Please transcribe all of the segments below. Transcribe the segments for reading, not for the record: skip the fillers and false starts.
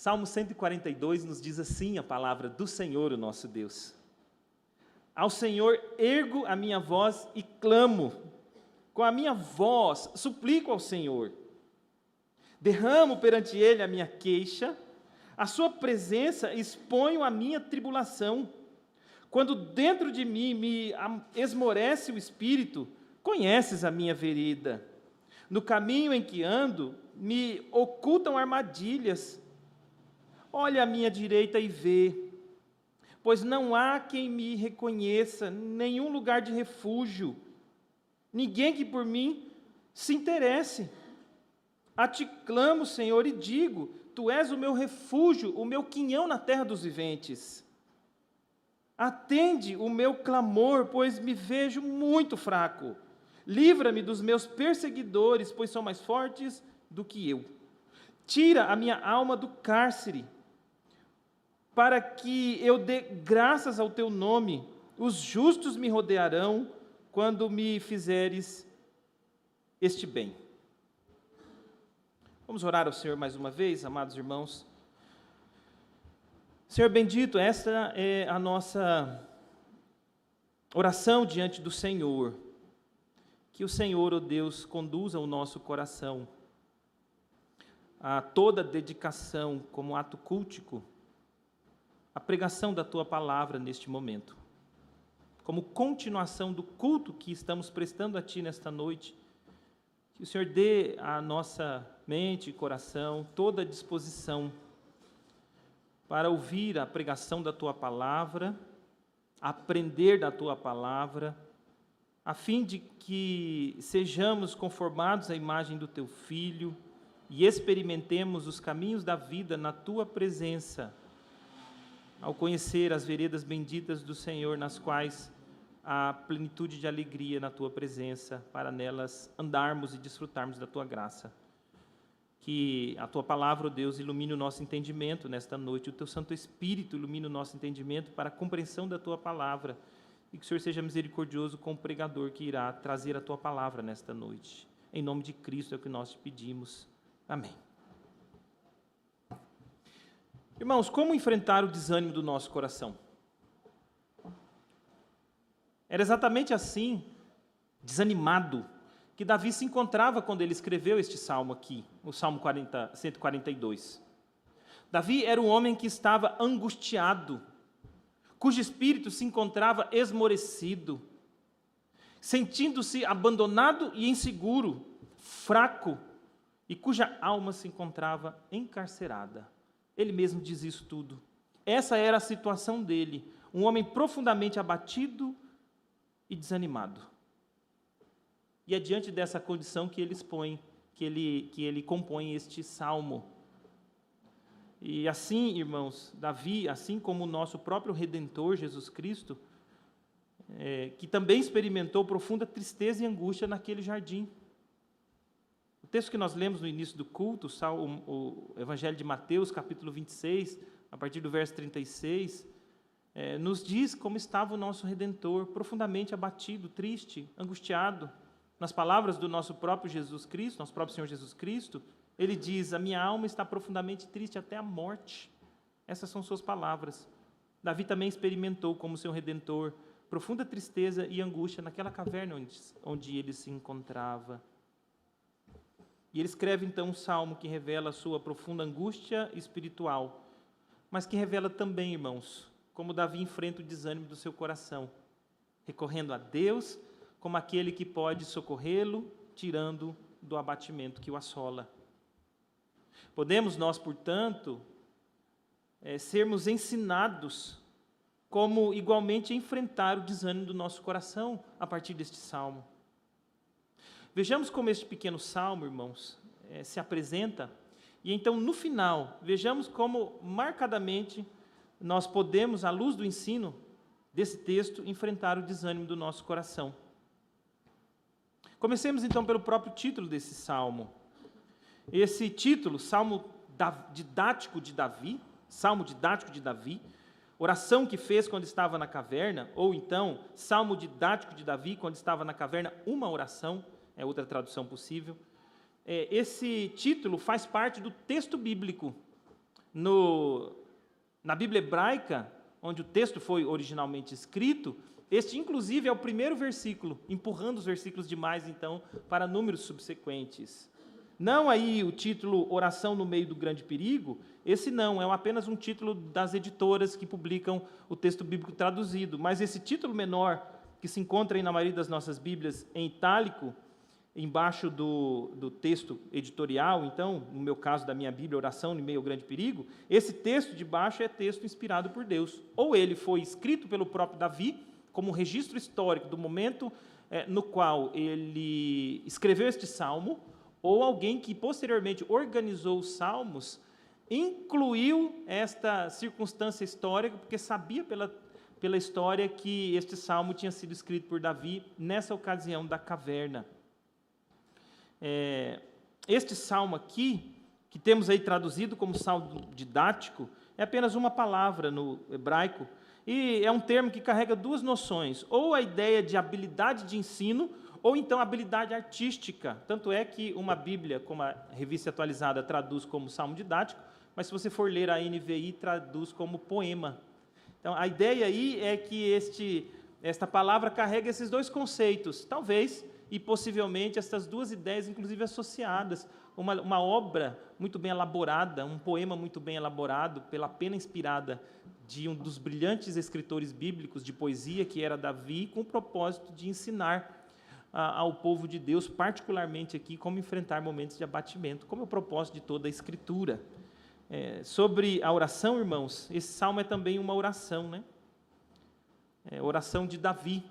Salmo 142 nos diz assim a palavra do Senhor, o nosso Deus. Ao Senhor ergo a minha voz e clamo, com a minha voz suplico ao Senhor. Derramo perante Ele a minha queixa, a sua presença exponho a minha tribulação. Quando dentro de mim me esmorece o espírito, conheces a minha vereda. No caminho em que ando, me ocultam armadilhas. Olha à minha direita e vê, pois não há quem me reconheça, nenhum lugar de refúgio, ninguém que por mim se interesse. A ti clamo, Senhor, e digo, tu és o meu refúgio, o meu quinhão na terra dos viventes. Atende o meu clamor, pois me vejo muito fraco. Livra-me dos meus perseguidores, pois são mais fortes do que eu. Tira a minha alma do cárcere, para que eu dê graças ao teu nome. Os justos me rodearão quando me fizeres este bem. Vamos orar ao Senhor mais uma vez, amados irmãos. Senhor bendito, esta é a nossa oração diante do Senhor. Que o Senhor, ó Deus, conduza o nosso coração a toda dedicação como ato cultico, a pregação da Tua palavra neste momento, como continuação do culto que estamos prestando a Ti nesta noite. Que o Senhor dê à nossa mente e coração toda a disposição para ouvir a pregação da Tua palavra, aprender da Tua palavra, a fim de que sejamos conformados à imagem do Teu Filho e experimentemos os caminhos da vida na Tua presença, ao conhecer as veredas benditas do Senhor, nas quais há plenitude de alegria na Tua presença, para nelas andarmos e desfrutarmos da Tua graça. Que a Tua palavra, ó Deus, ilumine o nosso entendimento nesta noite, o Teu Santo Espírito ilumine o nosso entendimento para a compreensão da Tua palavra, e que o Senhor seja misericordioso com o pregador que irá trazer a Tua palavra nesta noite. Em nome de Cristo é o que nós te pedimos. Amém. Irmãos, como enfrentar o desânimo do nosso coração? Era exatamente assim, desanimado, que Davi se encontrava quando ele escreveu este salmo aqui, o Salmo 142. Davi era um homem que estava angustiado, cujo espírito se encontrava esmorecido, sentindo-se abandonado e inseguro, fraco, e cuja alma se encontrava encarcerada. Ele mesmo diz isso tudo. Essa era a situação dele, um homem profundamente abatido e desanimado. E é diante dessa condição que ele expõe, que ele compõe este salmo. E assim, irmãos, Davi, assim como o nosso próprio Redentor, Jesus Cristo, que também experimentou profunda tristeza e angústia naquele jardim. O texto que nós lemos no início do culto, o Evangelho de Mateus, capítulo 26, a partir do verso 36, nos diz como estava o nosso Redentor, profundamente abatido, triste, angustiado. Nas palavras do nosso próprio Jesus Cristo, nosso próprio Senhor Jesus Cristo, ele diz, a minha alma está profundamente triste até a morte. Essas são suas palavras. Davi também experimentou como seu Redentor profunda tristeza e angústia naquela caverna onde ele se encontrava. E ele escreve então um salmo que revela a sua profunda angústia espiritual, mas que revela também, irmãos, como Davi enfrenta o desânimo do seu coração, recorrendo a Deus como aquele que pode socorrê-lo, tirando do abatimento que o assola. Podemos nós, portanto, sermos ensinados como igualmente enfrentar o desânimo do nosso coração a partir deste salmo. Vejamos como este pequeno salmo, irmãos, se apresenta, e então, no final, vejamos como, marcadamente, nós podemos, à luz do ensino desse texto, enfrentar o desânimo do nosso coração. Comecemos, então, pelo próprio título desse salmo. Esse título, Salmo didático de Davi, oração que fez quando estava na caverna, ou então, Salmo didático de Davi, quando estava na caverna, uma oração, é outra tradução possível. Esse título faz parte do texto bíblico. na Bíblia hebraica, onde o texto foi originalmente escrito, este, inclusive, é o primeiro versículo, empurrando os versículos demais, então, para números subsequentes. Não aí o título Oração no Meio do Grande Perigo, esse não, é apenas um título das editoras que publicam o texto bíblico traduzido, mas esse título menor, que se encontra aí na maioria das nossas Bíblias em itálico, embaixo do texto editorial, então, no meu caso da minha Bíblia, Oração no Meio ao Grande Perigo, esse texto de baixo é texto inspirado por Deus. Ou ele foi escrito pelo próprio Davi, como um registro histórico do momento no qual ele escreveu este salmo, ou alguém que posteriormente organizou os salmos, incluiu esta circunstância histórica, porque sabia pela história que este salmo tinha sido escrito por Davi nessa ocasião da caverna. Este salmo aqui, que temos aí traduzido como salmo didático, é apenas uma palavra no hebraico, e é um termo que carrega duas noções, ou a ideia de habilidade de ensino, ou então habilidade artística. Tanto é que uma Bíblia, como a Revista Atualizada, traduz como salmo didático, mas se você for ler a NVI, traduz como poema. Então, a ideia aí é que esta palavra carrega esses dois conceitos, talvez, e possivelmente, essas duas ideias, inclusive associadas. Uma obra muito bem elaborada, um poema muito bem elaborado, pela pena inspirada de um dos brilhantes escritores bíblicos de poesia, que era Davi, com o propósito de ensinar ao povo de Deus, particularmente aqui, como enfrentar momentos de abatimento, como é o propósito de toda a Escritura. Sobre a oração, irmãos, esse salmo é também uma oração, né? Oração de Davi,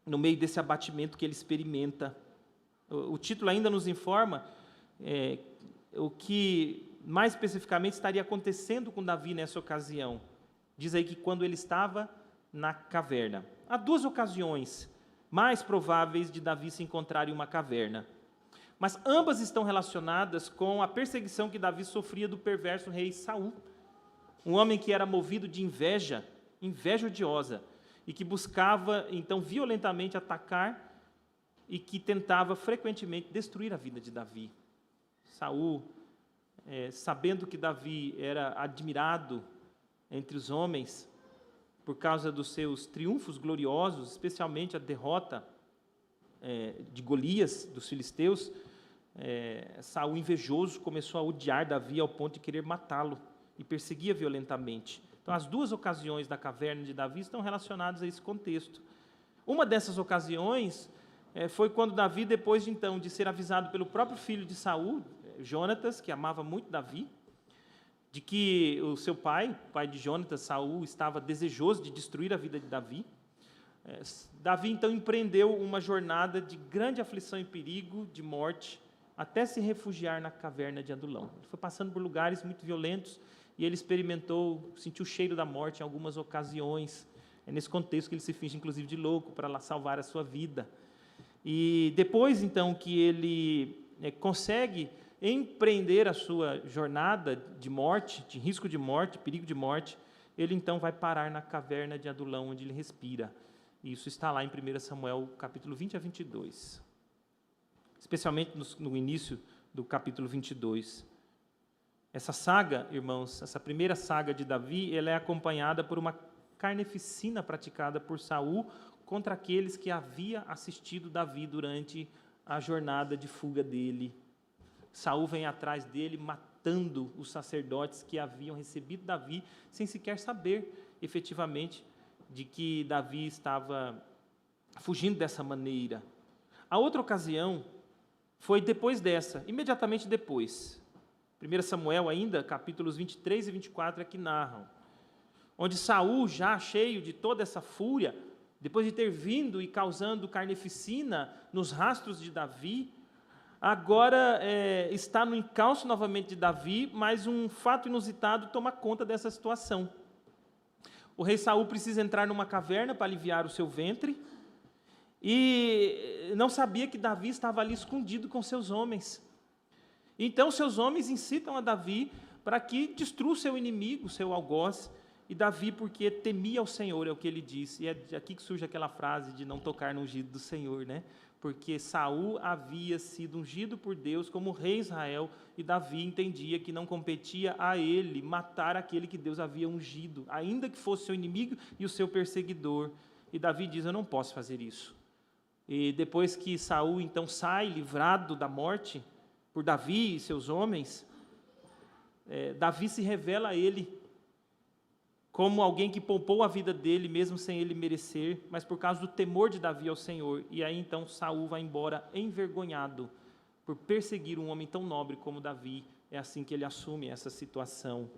no meio desse abatimento que ele experimenta. O título ainda nos informa o que, mais especificamente, estaria acontecendo com Davi nessa ocasião. Diz aí que quando ele estava na caverna. Há duas ocasiões mais prováveis de Davi se encontrar em uma caverna, mas ambas estão relacionadas com a perseguição que Davi sofria do perverso rei Saul, um homem que era movido de inveja odiosa, e que buscava, então, violentamente atacar e que tentava frequentemente destruir a vida de Davi. Saul, sabendo que Davi era admirado entre os homens por causa dos seus triunfos gloriosos, especialmente a derrota de Golias, dos filisteus, Saul, invejoso, começou a odiar Davi ao ponto de querer matá-lo e perseguia violentamente. Então, as duas ocasiões da caverna de Davi estão relacionadas a esse contexto. Uma dessas ocasiões foi quando Davi, depois de ser avisado pelo próprio filho de Saul, Jonatas, que amava muito Davi, de que o seu pai, o pai de Jonatas, Saul, estava desejoso de destruir a vida de Davi. Davi, então, empreendeu uma jornada de grande aflição e perigo, de morte, até se refugiar na caverna de Adulão. Ele foi passando por lugares muito violentos e ele sentiu o cheiro da morte em algumas ocasiões. É nesse contexto que ele se finge, inclusive, de louco para lá salvar a sua vida. E depois, então, que ele consegue empreender a sua jornada de morte, de risco de morte, perigo de morte, ele, então, vai parar na caverna de Adulão, onde ele respira. E isso está lá em 1 Samuel, capítulo 20 a 22. Especialmente no início do capítulo 22. Essa saga, irmãos, essa primeira saga de Davi, ela é acompanhada por uma carneficina praticada por Saul contra aqueles que havia assistido Davi durante a jornada de fuga dele. Saul vem atrás dele, matando os sacerdotes que haviam recebido Davi, sem sequer saber, efetivamente, de que Davi estava fugindo dessa maneira. A outra ocasião foi depois dessa, imediatamente depois. 1 Samuel ainda, capítulos 23 e 24 é que narram, onde Saul, já cheio de toda essa fúria, depois de ter vindo e causando carneficina nos rastros de Davi, agora está no encalço novamente de Davi, mas um fato inusitado toma conta dessa situação. O rei Saul precisa entrar numa caverna para aliviar o seu ventre, e não sabia que Davi estava ali escondido com seus homens. Então, seus homens incitam a Davi para que destrua o seu inimigo, o seu algoz, e Davi, porque temia ao Senhor, é o que ele disse, e é aqui que surge aquela frase de não tocar no ungido do Senhor, né? porque Saul havia sido ungido por Deus como rei de Israel, e Davi entendia que não competia a ele matar aquele que Deus havia ungido, ainda que fosse seu inimigo e o seu perseguidor. E Davi diz: eu não posso fazer isso. E depois que Saul então sai livrado da morte por Davi e seus homens, Davi se revela a ele como alguém que poupou a vida dele, mesmo sem ele merecer, mas por causa do temor de Davi ao Senhor. E aí então Saul vai embora envergonhado por perseguir um homem tão nobre como Davi. É assim que ele assume essa situação.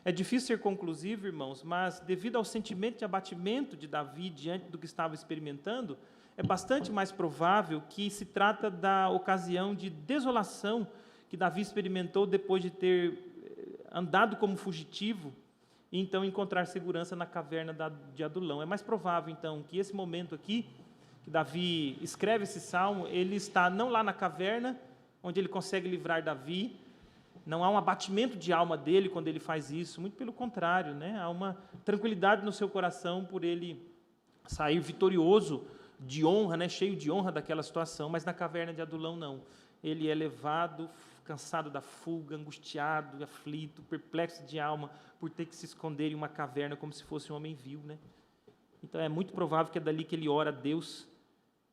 É difícil ser conclusivo, irmãos, mas devido ao sentimento de abatimento de Davi diante do que estava experimentando, é bastante mais provável que se trata da ocasião de desolação que Davi experimentou depois de ter andado como fugitivo e então encontrar segurança na caverna de Adulão. É mais provável, então, que esse momento aqui, que Davi escreve esse salmo, ele está não lá na caverna, onde ele consegue livrar Davi, não há um abatimento de alma dele quando ele faz isso, muito pelo contrário, né? Há uma tranquilidade no seu coração por ele sair vitorioso, de honra, né? Cheio de honra daquela situação, mas na caverna de Adulão não. Ele é levado, cansado da fuga, angustiado, aflito, perplexo de alma, por ter que se esconder em uma caverna como se fosse um homem vil, né? Então é muito provável que é dali que ele ora a Deus,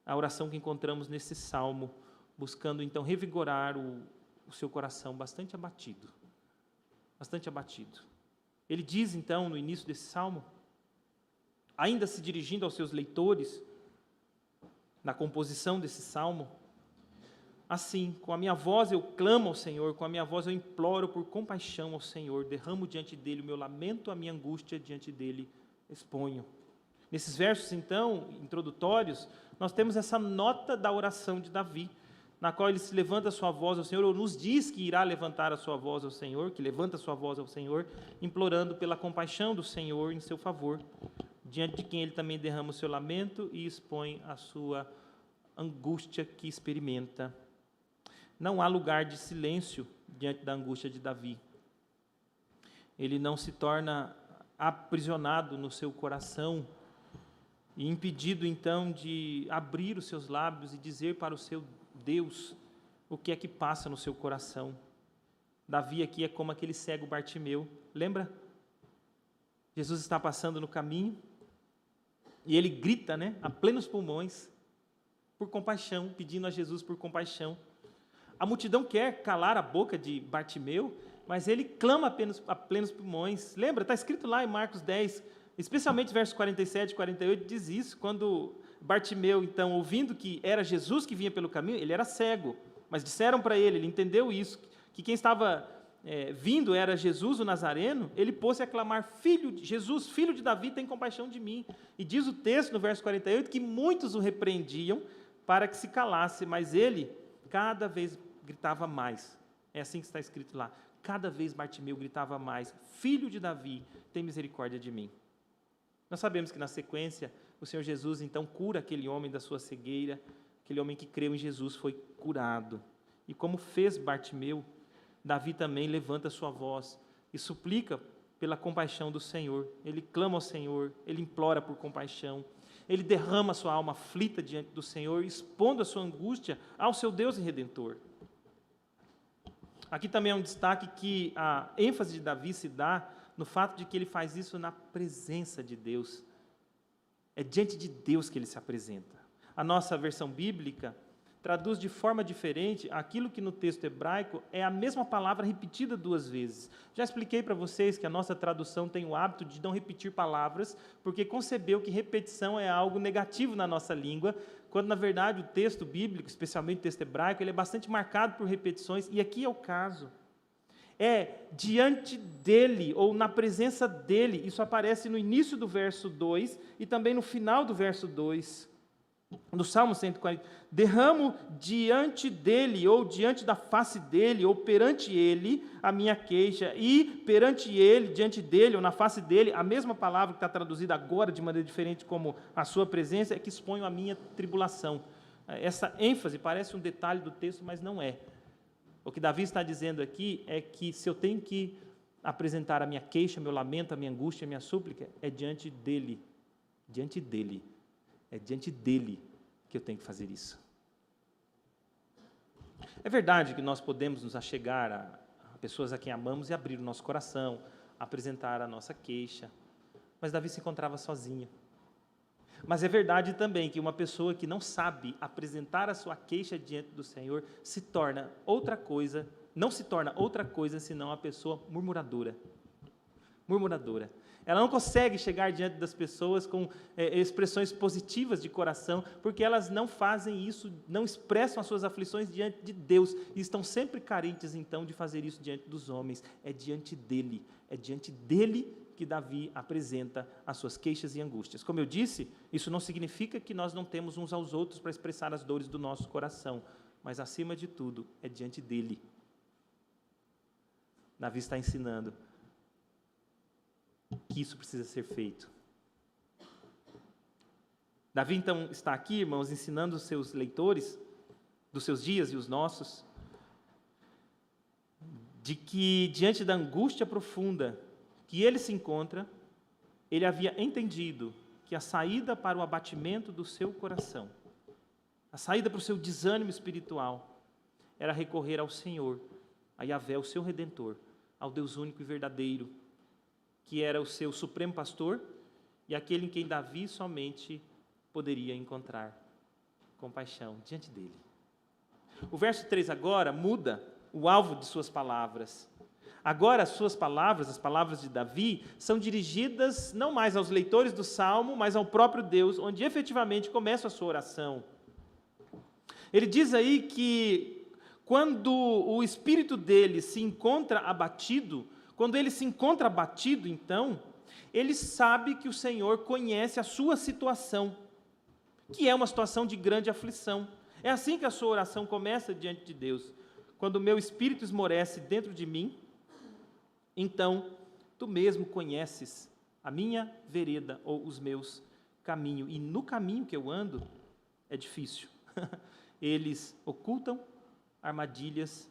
a oração que encontramos nesse salmo, buscando então revigorar o seu coração bastante abatido. Bastante abatido. Ele diz então no início desse salmo, ainda se dirigindo aos seus leitores, na composição desse salmo, assim, com a minha voz eu clamo ao Senhor, com a minha voz eu imploro por compaixão ao Senhor, derramo diante dele o meu lamento, a minha angústia diante dele exponho. Nesses versos, então, introdutórios, nós temos essa nota da oração de Davi, na qual ele se levanta a sua voz ao Senhor, ou nos diz que irá levantar a sua voz ao Senhor, que levanta a sua voz ao Senhor, implorando pela compaixão do Senhor em seu favor, diante de quem ele também derrama o seu lamento e expõe a sua angústia que experimenta. Não há lugar de silêncio diante da angústia de Davi. Ele não se torna aprisionado no seu coração e impedido, então, de abrir os seus lábios e dizer para o seu Deus o que é que passa no seu coração. Davi aqui é como aquele cego Bartimeu. Lembra? Jesus está passando no caminho e ele grita, né, a plenos pulmões, por compaixão, pedindo a Jesus por compaixão. A multidão quer calar a boca de Bartimeu, mas ele clama a plenos pulmões. Lembra? Está escrito lá em Marcos 10, especialmente versos 47 e 48, diz isso, quando Bartimeu, então, ouvindo que era Jesus que vinha pelo caminho, ele era cego, mas disseram para ele entendeu isso, que quem estava vindo era Jesus, o Nazareno, ele pôs-se a clamar, Jesus, filho de Davi, tem compaixão de mim. E diz o texto, no verso 48, que muitos o repreendiam para que se calasse, mas ele cada vez gritava mais. É assim que está escrito lá. Cada vez Bartimeu gritava mais, filho de Davi, tem misericórdia de mim. Nós sabemos que na sequência, o Senhor Jesus então cura aquele homem da sua cegueira, aquele homem que creu em Jesus foi curado. E como fez Bartimeu, Davi também levanta sua voz e suplica pela compaixão do Senhor. Ele clama ao Senhor, ele implora por compaixão, ele derrama sua alma aflita diante do Senhor, expondo a sua angústia ao seu Deus e Redentor. Aqui também é um destaque que a ênfase de Davi se dá no fato de que ele faz isso na presença de Deus. É diante de Deus que ele se apresenta. A nossa versão bíblica traduz de forma diferente aquilo que no texto hebraico é a mesma palavra repetida duas vezes. Já expliquei para vocês que a nossa tradução tem o hábito de não repetir palavras, porque concebeu que repetição é algo negativo na nossa língua, quando na verdade o texto bíblico, especialmente o texto hebraico, ele é bastante marcado por repetições, e aqui é o caso. É diante dele, ou na presença dele, isso aparece no início do verso 2 e também no final do verso 2. No Salmo 140, derramo diante dele, ou diante da face dele, ou perante ele, a minha queixa, e perante ele, diante dele, ou na face dele, a mesma palavra que está traduzida agora de maneira diferente como a sua presença, é que exponho a minha tribulação. Essa ênfase parece um detalhe do texto, mas não é. O que Davi está dizendo aqui é que se eu tenho que apresentar a minha queixa, meu lamento, a minha angústia, a minha súplica, é diante dele, é diante dele que eu tenho que fazer isso. É verdade que nós podemos nos achegar a pessoas a quem amamos e abrir o nosso coração, apresentar a nossa queixa, mas Davi se encontrava sozinho. Mas é verdade também que uma pessoa que não sabe apresentar a sua queixa diante do Senhor se torna outra coisa, não se torna outra coisa senão a pessoa murmuradora. Murmuradora. Ela não consegue chegar diante das pessoas com expressões positivas de coração, porque elas não fazem isso, não expressam as suas aflições diante de Deus, e estão sempre carentes, então, de fazer isso diante dos homens. É diante dele que Davi apresenta as suas queixas e angústias. Como eu disse, isso não significa que nós não temos uns aos outros para expressar as dores do nosso coração, mas, acima de tudo, é diante dele. Davi está ensinando que isso precisa ser feito. Davi, então, está aqui, irmãos, ensinando os seus leitores, dos seus dias e os nossos, de que, diante da angústia profunda que ele se encontra, ele havia entendido que a saída para o abatimento do seu coração, a saída para o seu desânimo espiritual, era recorrer ao Senhor, a Yahvé, o seu Redentor, ao Deus único e verdadeiro, que era o seu supremo pastor e aquele em quem Davi somente poderia encontrar compaixão diante dele. O verso 3 agora muda o alvo de suas palavras. Agora as suas palavras, as palavras de Davi, são dirigidas não mais aos leitores do Salmo, mas ao próprio Deus, onde efetivamente começa a sua oração. Ele diz aí que quando o espírito dele se encontra abatido, quando ele se encontra abatido, então, ele sabe que o Senhor conhece a sua situação, que é uma situação de grande aflição. É assim que a sua oração começa diante de Deus. Quando o meu espírito esmorece dentro de mim, então, tu mesmo conheces a minha vereda ou os meus caminhos. E no caminho que eu ando, é difícil. Eles ocultam armadilhas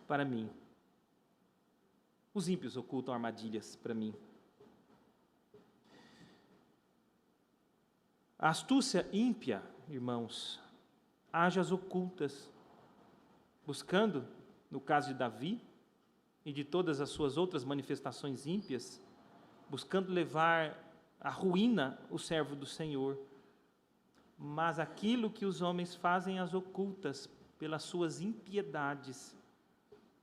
para mim. Os ímpios ocultam armadilhas para mim. A astúcia ímpia, irmãos, age às ocultas, buscando, no caso de Davi, e de todas as suas outras manifestações ímpias, buscando levar à ruína o servo do Senhor. Mas aquilo que os homens fazem às ocultas, pelas suas impiedades,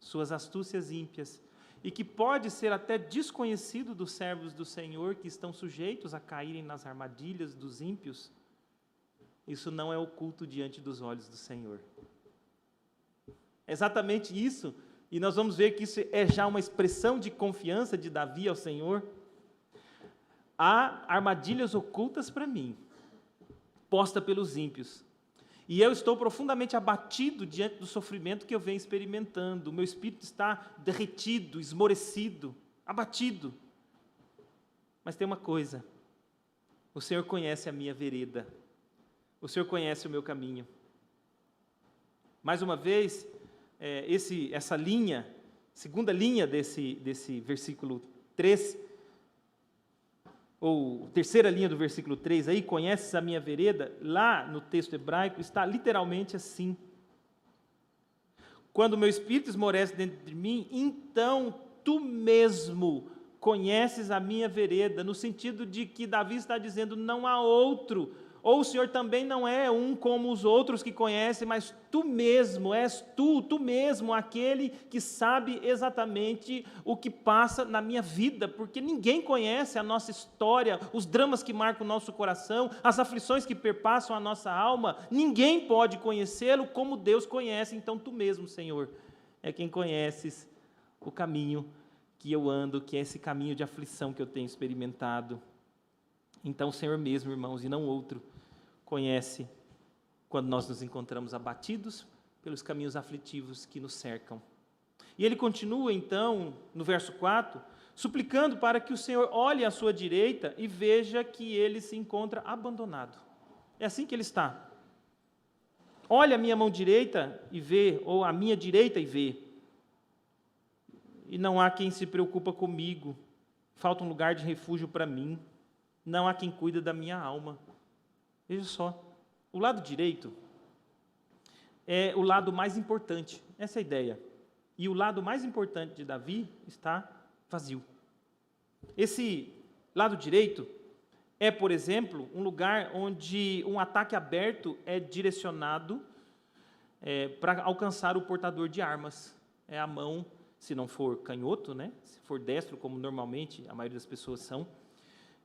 suas astúcias ímpias, e que pode ser até desconhecido dos servos do Senhor, que estão sujeitos a caírem nas armadilhas dos ímpios, isso não é oculto diante dos olhos do Senhor. É exatamente isso. E nós vamos ver que isso é já uma expressão de confiança de Davi ao Senhor. Há armadilhas ocultas para mim, posta pelos ímpios. E eu estou profundamente abatido diante do sofrimento que eu venho experimentando. O meu espírito está derretido, esmorecido, abatido. Mas tem uma coisa: o Senhor conhece a minha vereda. O Senhor conhece o meu caminho. Mais uma vez, essa linha, segunda linha desse versículo 3, ou terceira linha do versículo 3 aí, conheces a minha vereda, lá no texto hebraico está literalmente assim: quando o meu espírito esmorece dentro de mim, então tu mesmo conheces a minha vereda, no sentido de que Davi está dizendo, não há outro, ou o Senhor também não é um como os outros que conhecem, mas tu mesmo, és tu mesmo, aquele que sabe exatamente o que passa na minha vida, porque ninguém conhece a nossa história, os dramas que marcam o nosso coração, as aflições que perpassam a nossa alma, ninguém pode conhecê-lo como Deus conhece. Então tu mesmo, Senhor, é quem conheces o caminho que eu ando, que é esse caminho de aflição que eu tenho experimentado. Então o Senhor mesmo, irmãos, e não outro, conhece quando nós nos encontramos abatidos pelos caminhos aflitivos que nos cercam. E ele continua então, no verso 4, suplicando para que o Senhor olhe à sua direita e veja que ele se encontra abandonado. É assim que ele está. Olha a minha mão direita e vê, ou a minha direita e vê. E não há quem se preocupa comigo, falta um lugar de refúgio para mim. Não há quem cuida da minha alma. Veja só, o lado direito é o lado mais importante. Essa é a ideia. E o lado mais importante de Davi está vazio. Esse lado direito é, por exemplo, um lugar onde um ataque aberto é direcionado para alcançar o portador de armas. É a mão, se não for canhoto, né? Se for destro, como normalmente a maioria das pessoas são,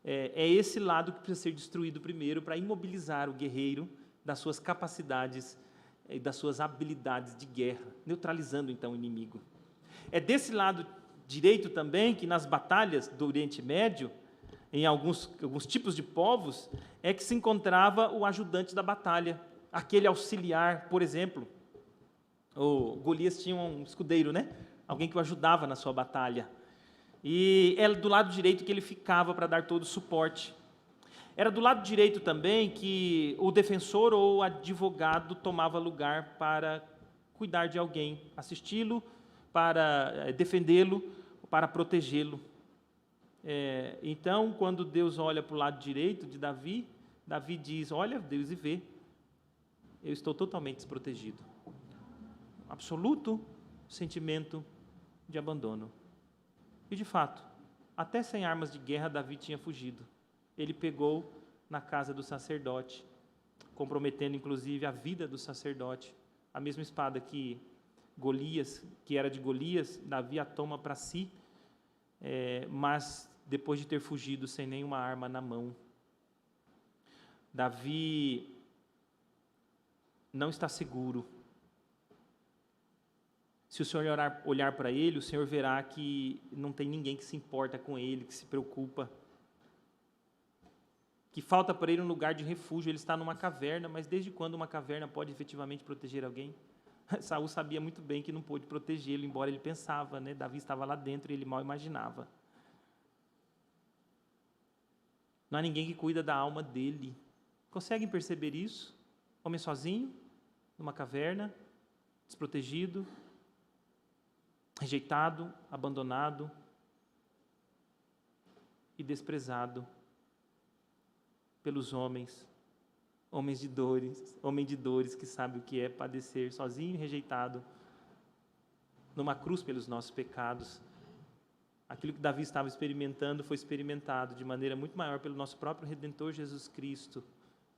é esse lado que precisa ser destruído primeiro para imobilizar o guerreiro das suas capacidades e das suas habilidades de guerra, neutralizando então o inimigo. É desse lado direito também que nas batalhas do Oriente Médio, em alguns tipos de povos, é que se encontrava o ajudante da batalha, aquele auxiliar, por exemplo. O Golias tinha um escudeiro, né? Alguém que o ajudava na sua batalha. E era do lado direito que ele ficava para dar todo o suporte. Era do lado direito também que o defensor ou o advogado tomava lugar para cuidar de alguém, assisti-lo, para defendê-lo, para protegê-lo. Então, quando Deus olha para o lado direito de Davi, Davi diz: olha Deus e vê, eu estou totalmente desprotegido. Absoluto sentimento de abandono. E de fato, até sem armas de guerra, Davi tinha fugido. Ele pegou na casa do sacerdote, comprometendo inclusive a vida do sacerdote. A mesma espada que Golias, que era de Golias, Davi a toma para si, mas depois de ter fugido sem nenhuma arma na mão. Davi não está seguro. Se o Senhor olhar para ele, o Senhor verá que não tem ninguém que se importa com ele, que se preocupa. Que falta para ele um lugar de refúgio. Ele está numa caverna, mas desde quando uma caverna pode efetivamente proteger alguém? Saul sabia muito bem que não pôde protegê-lo, embora ele pensava, né? Davi estava lá dentro e ele mal imaginava. Não há ninguém que cuida da alma dele. Conseguem perceber isso? Homem sozinho, numa caverna, desprotegido, rejeitado, abandonado e desprezado pelos homens de dores que sabe o que é padecer sozinho e rejeitado numa cruz pelos nossos pecados. Aquilo que Davi estava experimentando foi experimentado de maneira muito maior pelo nosso próprio Redentor Jesus Cristo.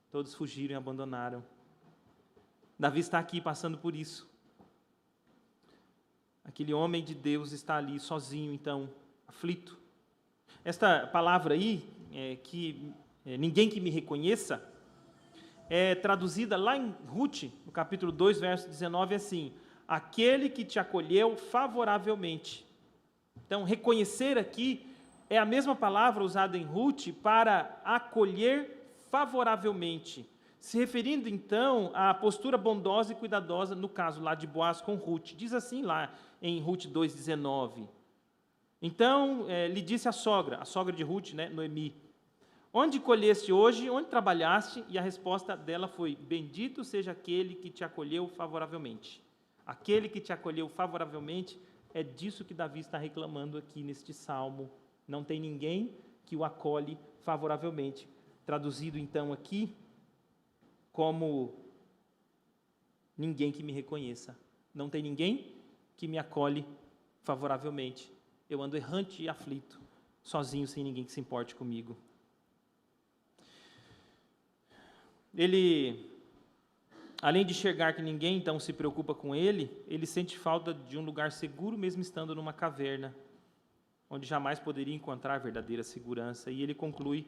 Todos fugiram e abandonaram. Davi está aqui passando por isso. Aquele homem de Deus está ali sozinho, então, aflito. Esta palavra aí, ninguém que me reconheça, é traduzida lá em Rute, no capítulo 2, verso 19, assim: aquele que te acolheu favoravelmente. Então, reconhecer aqui é a mesma palavra usada em Rute para acolher favoravelmente, se referindo então à postura bondosa e cuidadosa, no caso lá de Boaz com Rute. Diz assim lá em Rute 2,19. Então, lhe disse a sogra de Rute, né, Noemi: onde colheste hoje, onde trabalhaste? E a resposta dela foi: bendito seja aquele que te acolheu favoravelmente. Aquele que te acolheu favoravelmente, é disso que Davi está reclamando aqui neste salmo. Não tem ninguém que o acolhe favoravelmente. Traduzido então aqui como ninguém que me reconheça. Não tem ninguém que me acolhe favoravelmente. Eu ando errante e aflito, sozinho, sem ninguém que se importe comigo. Ele, além de enxergar que ninguém então se preocupa com ele, ele sente falta de um lugar seguro, mesmo estando numa caverna, onde jamais poderia encontrar verdadeira segurança. E ele conclui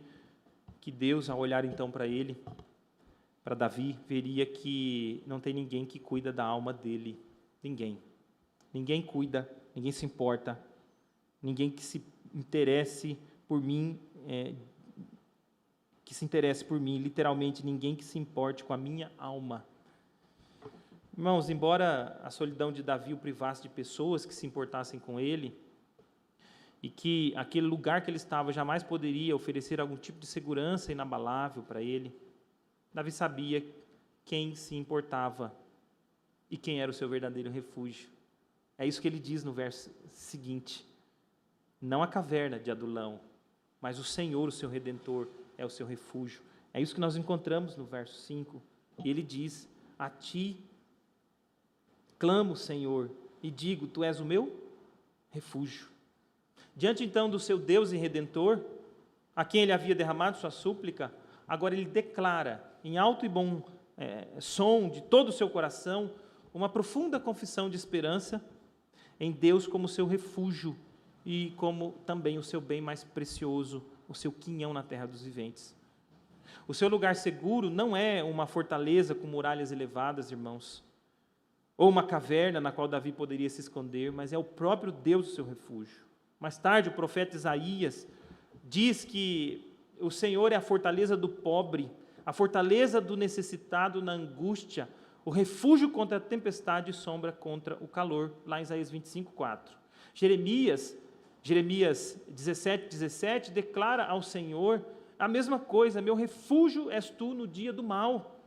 que Deus, ao olhar então para ele, para Davi, veria que não tem ninguém que cuida da alma dele. Ninguém cuida, ninguém se importa, ninguém que se interesse por mim, literalmente ninguém que se importe com a minha alma. Irmãos, embora a solidão de Davi o privasse de pessoas que se importassem com ele, e que aquele lugar que ele estava jamais poderia oferecer algum tipo de segurança inabalável para ele, Davi sabia quem se importava e quem era o seu verdadeiro refúgio. É isso que ele diz no verso seguinte: não a caverna de Adulão, mas o Senhor, o seu Redentor, é o seu refúgio. É isso que nós encontramos no verso 5. E ele diz: a ti Clamo, Senhor, e digo, Tu és o meu refúgio. Diante então do seu Deus e Redentor, a quem ele havia derramado sua súplica, agora ele declara, em alto e bom som de todo o seu coração, uma profunda confissão de esperança em Deus como seu refúgio e como também o seu bem mais precioso, o seu quinhão na terra dos viventes. O seu lugar seguro não é uma fortaleza com muralhas elevadas, irmãos, ou uma caverna na qual Davi poderia se esconder, mas é o próprio Deus o seu refúgio. Mais tarde, o profeta Isaías diz que o Senhor é a fortaleza do pobre, a fortaleza do necessitado na angústia, o refúgio contra a tempestade e sombra contra o calor, lá em Isaías 25:4. Jeremias 17:17 declara ao Senhor a mesma coisa: meu refúgio és tu no dia do mal.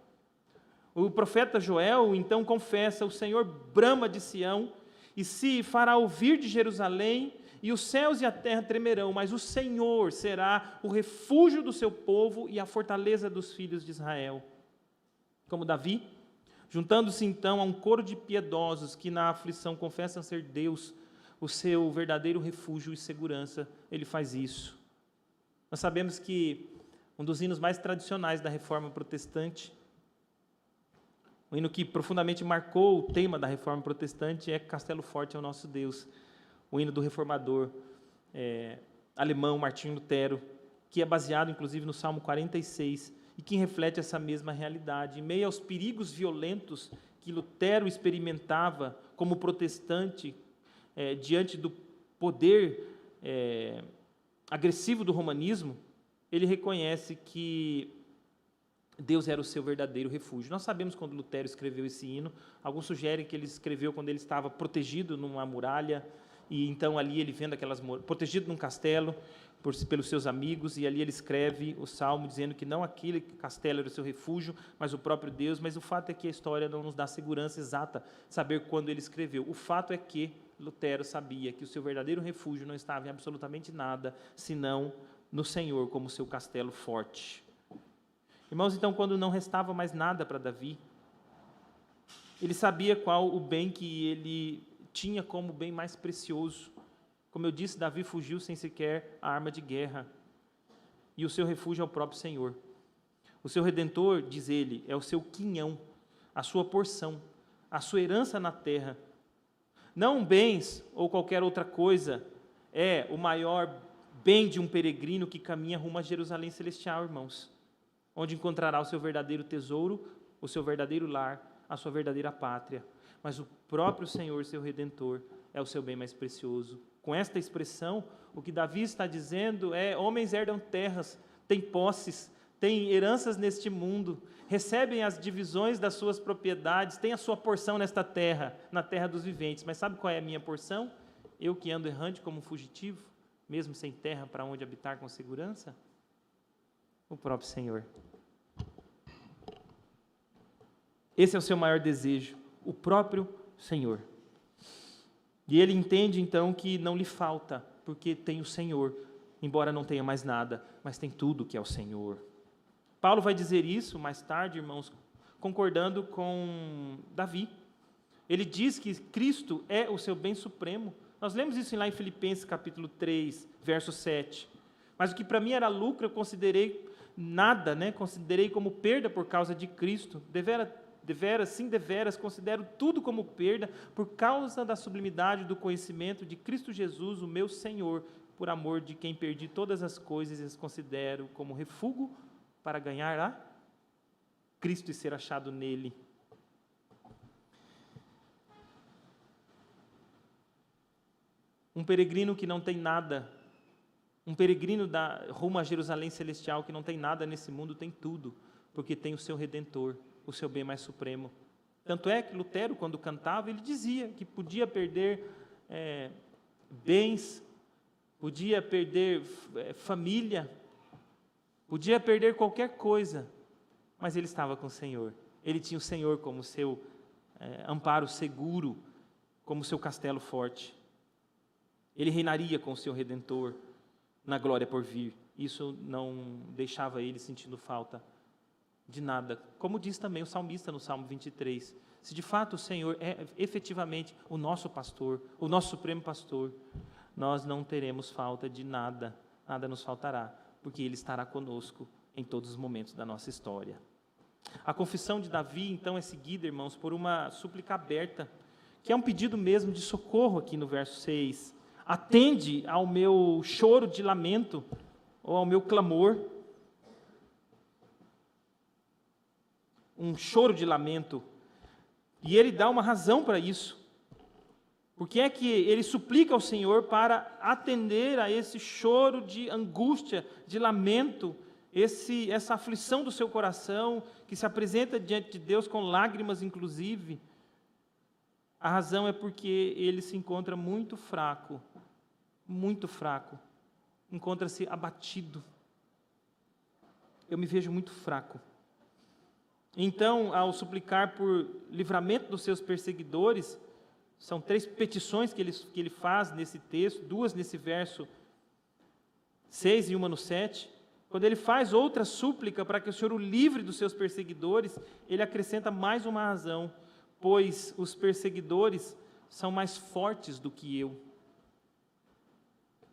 O profeta Joel então confessa: o Senhor brama de Sião e se fará ouvir de Jerusalém, e os céus e a terra tremerão, mas o Senhor será o refúgio do seu povo e a fortaleza dos filhos de Israel. Como Davi, juntando-se então a um coro de piedosos que na aflição confessam ser Deus o seu verdadeiro refúgio e segurança, ele faz isso. Nós sabemos que um dos hinos mais tradicionais da Reforma Protestante, o hino que profundamente marcou o tema da Reforma Protestante, é Castelo Forte é o Nosso Deus, o hino do reformador alemão Martinho Lutero, que é baseado inclusive no Salmo 46, e que reflete essa mesma realidade. Em meio aos perigos violentos que Lutero experimentava como protestante, diante do poder agressivo do romanismo, ele reconhece que Deus era o seu verdadeiro refúgio. Nós sabemos quando Lutero escreveu esse hino, alguns sugerem que ele escreveu quando ele estava protegido numa muralha, e então ali ele vendo protegido num castelo pelos seus amigos, e ali ele escreve o salmo dizendo que não aquele castelo era o seu refúgio, mas o próprio Deus. Mas o fato é que a história não nos dá segurança exata saber quando ele escreveu. O fato é que Lutero sabia que o seu verdadeiro refúgio não estava em absolutamente nada, senão no Senhor como seu castelo forte. Irmãos, então, quando não restava mais nada para Davi, ele sabia qual o bem que ele tinha como bem mais precioso. Como eu disse, Davi fugiu sem sequer a arma de guerra, e o seu refúgio é o próprio Senhor. O seu Redentor, diz ele, é o seu quinhão, a sua porção, a sua herança na terra. Não bens ou qualquer outra coisa é o maior bem de um peregrino que caminha rumo a Jerusalém celestial, irmãos, onde encontrará o seu verdadeiro tesouro, o seu verdadeiro lar, a sua verdadeira pátria. Mas o próprio Senhor, seu Redentor, é o seu bem mais precioso. Com esta expressão, o que Davi está dizendo é: homens herdam terras, têm posses, têm heranças neste mundo, recebem as divisões das suas propriedades, têm a sua porção nesta terra, na terra dos viventes. Mas sabe qual é a minha porção? Eu que ando errante como um fugitivo, mesmo sem terra para onde habitar com segurança? O próprio Senhor. Esse é o seu maior desejo, o próprio Senhor. E ele entende então que não lhe falta, porque tem o Senhor, embora não tenha mais nada, mas tem tudo que é o Senhor. Paulo vai dizer isso mais tarde, irmãos, concordando com Davi. Ele diz que Cristo é o seu bem supremo. Nós lemos isso lá em Filipenses capítulo 3, verso 7. Mas o que para mim era lucro, eu considerei nada, considerei como perda por causa de Cristo. Deveras, considero tudo como perda por causa da sublimidade do conhecimento de Cristo Jesus, o meu Senhor, por amor de quem perdi todas as coisas e as considero como refúgio para ganhar a Cristo e ser achado nele. Um peregrino que não tem nada, um peregrino rumo a Jerusalém celestial que não tem nada nesse mundo, tem tudo, porque tem o seu Redentor, o seu bem mais supremo. Tanto é que Lutero, quando cantava, ele dizia que podia perder bens, podia perder família, podia perder qualquer coisa, mas ele estava com o Senhor. Ele tinha o Senhor como seu amparo seguro, como seu castelo forte. Ele reinaria com o seu Redentor na glória por vir. Isso não deixava ele sentindo falta de nada. Como diz também o salmista no Salmo 23, se de fato o Senhor é efetivamente o nosso pastor, o nosso supremo pastor, nós não teremos falta de nada, nada nos faltará, porque Ele estará conosco em todos os momentos da nossa história. A confissão de Davi, então, é seguida, irmãos, por uma súplica aberta, que é um pedido mesmo de socorro aqui no verso 6. Atende ao meu choro de lamento, ou ao meu clamor. Um choro de lamento. E ele dá uma razão para isso. Porque é que ele suplica ao Senhor para atender a esse choro de angústia, de lamento, essa aflição do seu coração, que se apresenta diante de Deus com lágrimas, inclusive. A razão é porque ele se encontra muito fraco, encontra-se abatido. Eu me vejo muito fraco. Então, ao suplicar por livramento dos seus perseguidores, são 3 petições que ele faz nesse texto, 2 nesse verso 6 e 1 no 7. Quando ele faz outra súplica para que o Senhor o livre dos seus perseguidores, ele acrescenta mais uma razão, pois os perseguidores são mais fortes do que eu.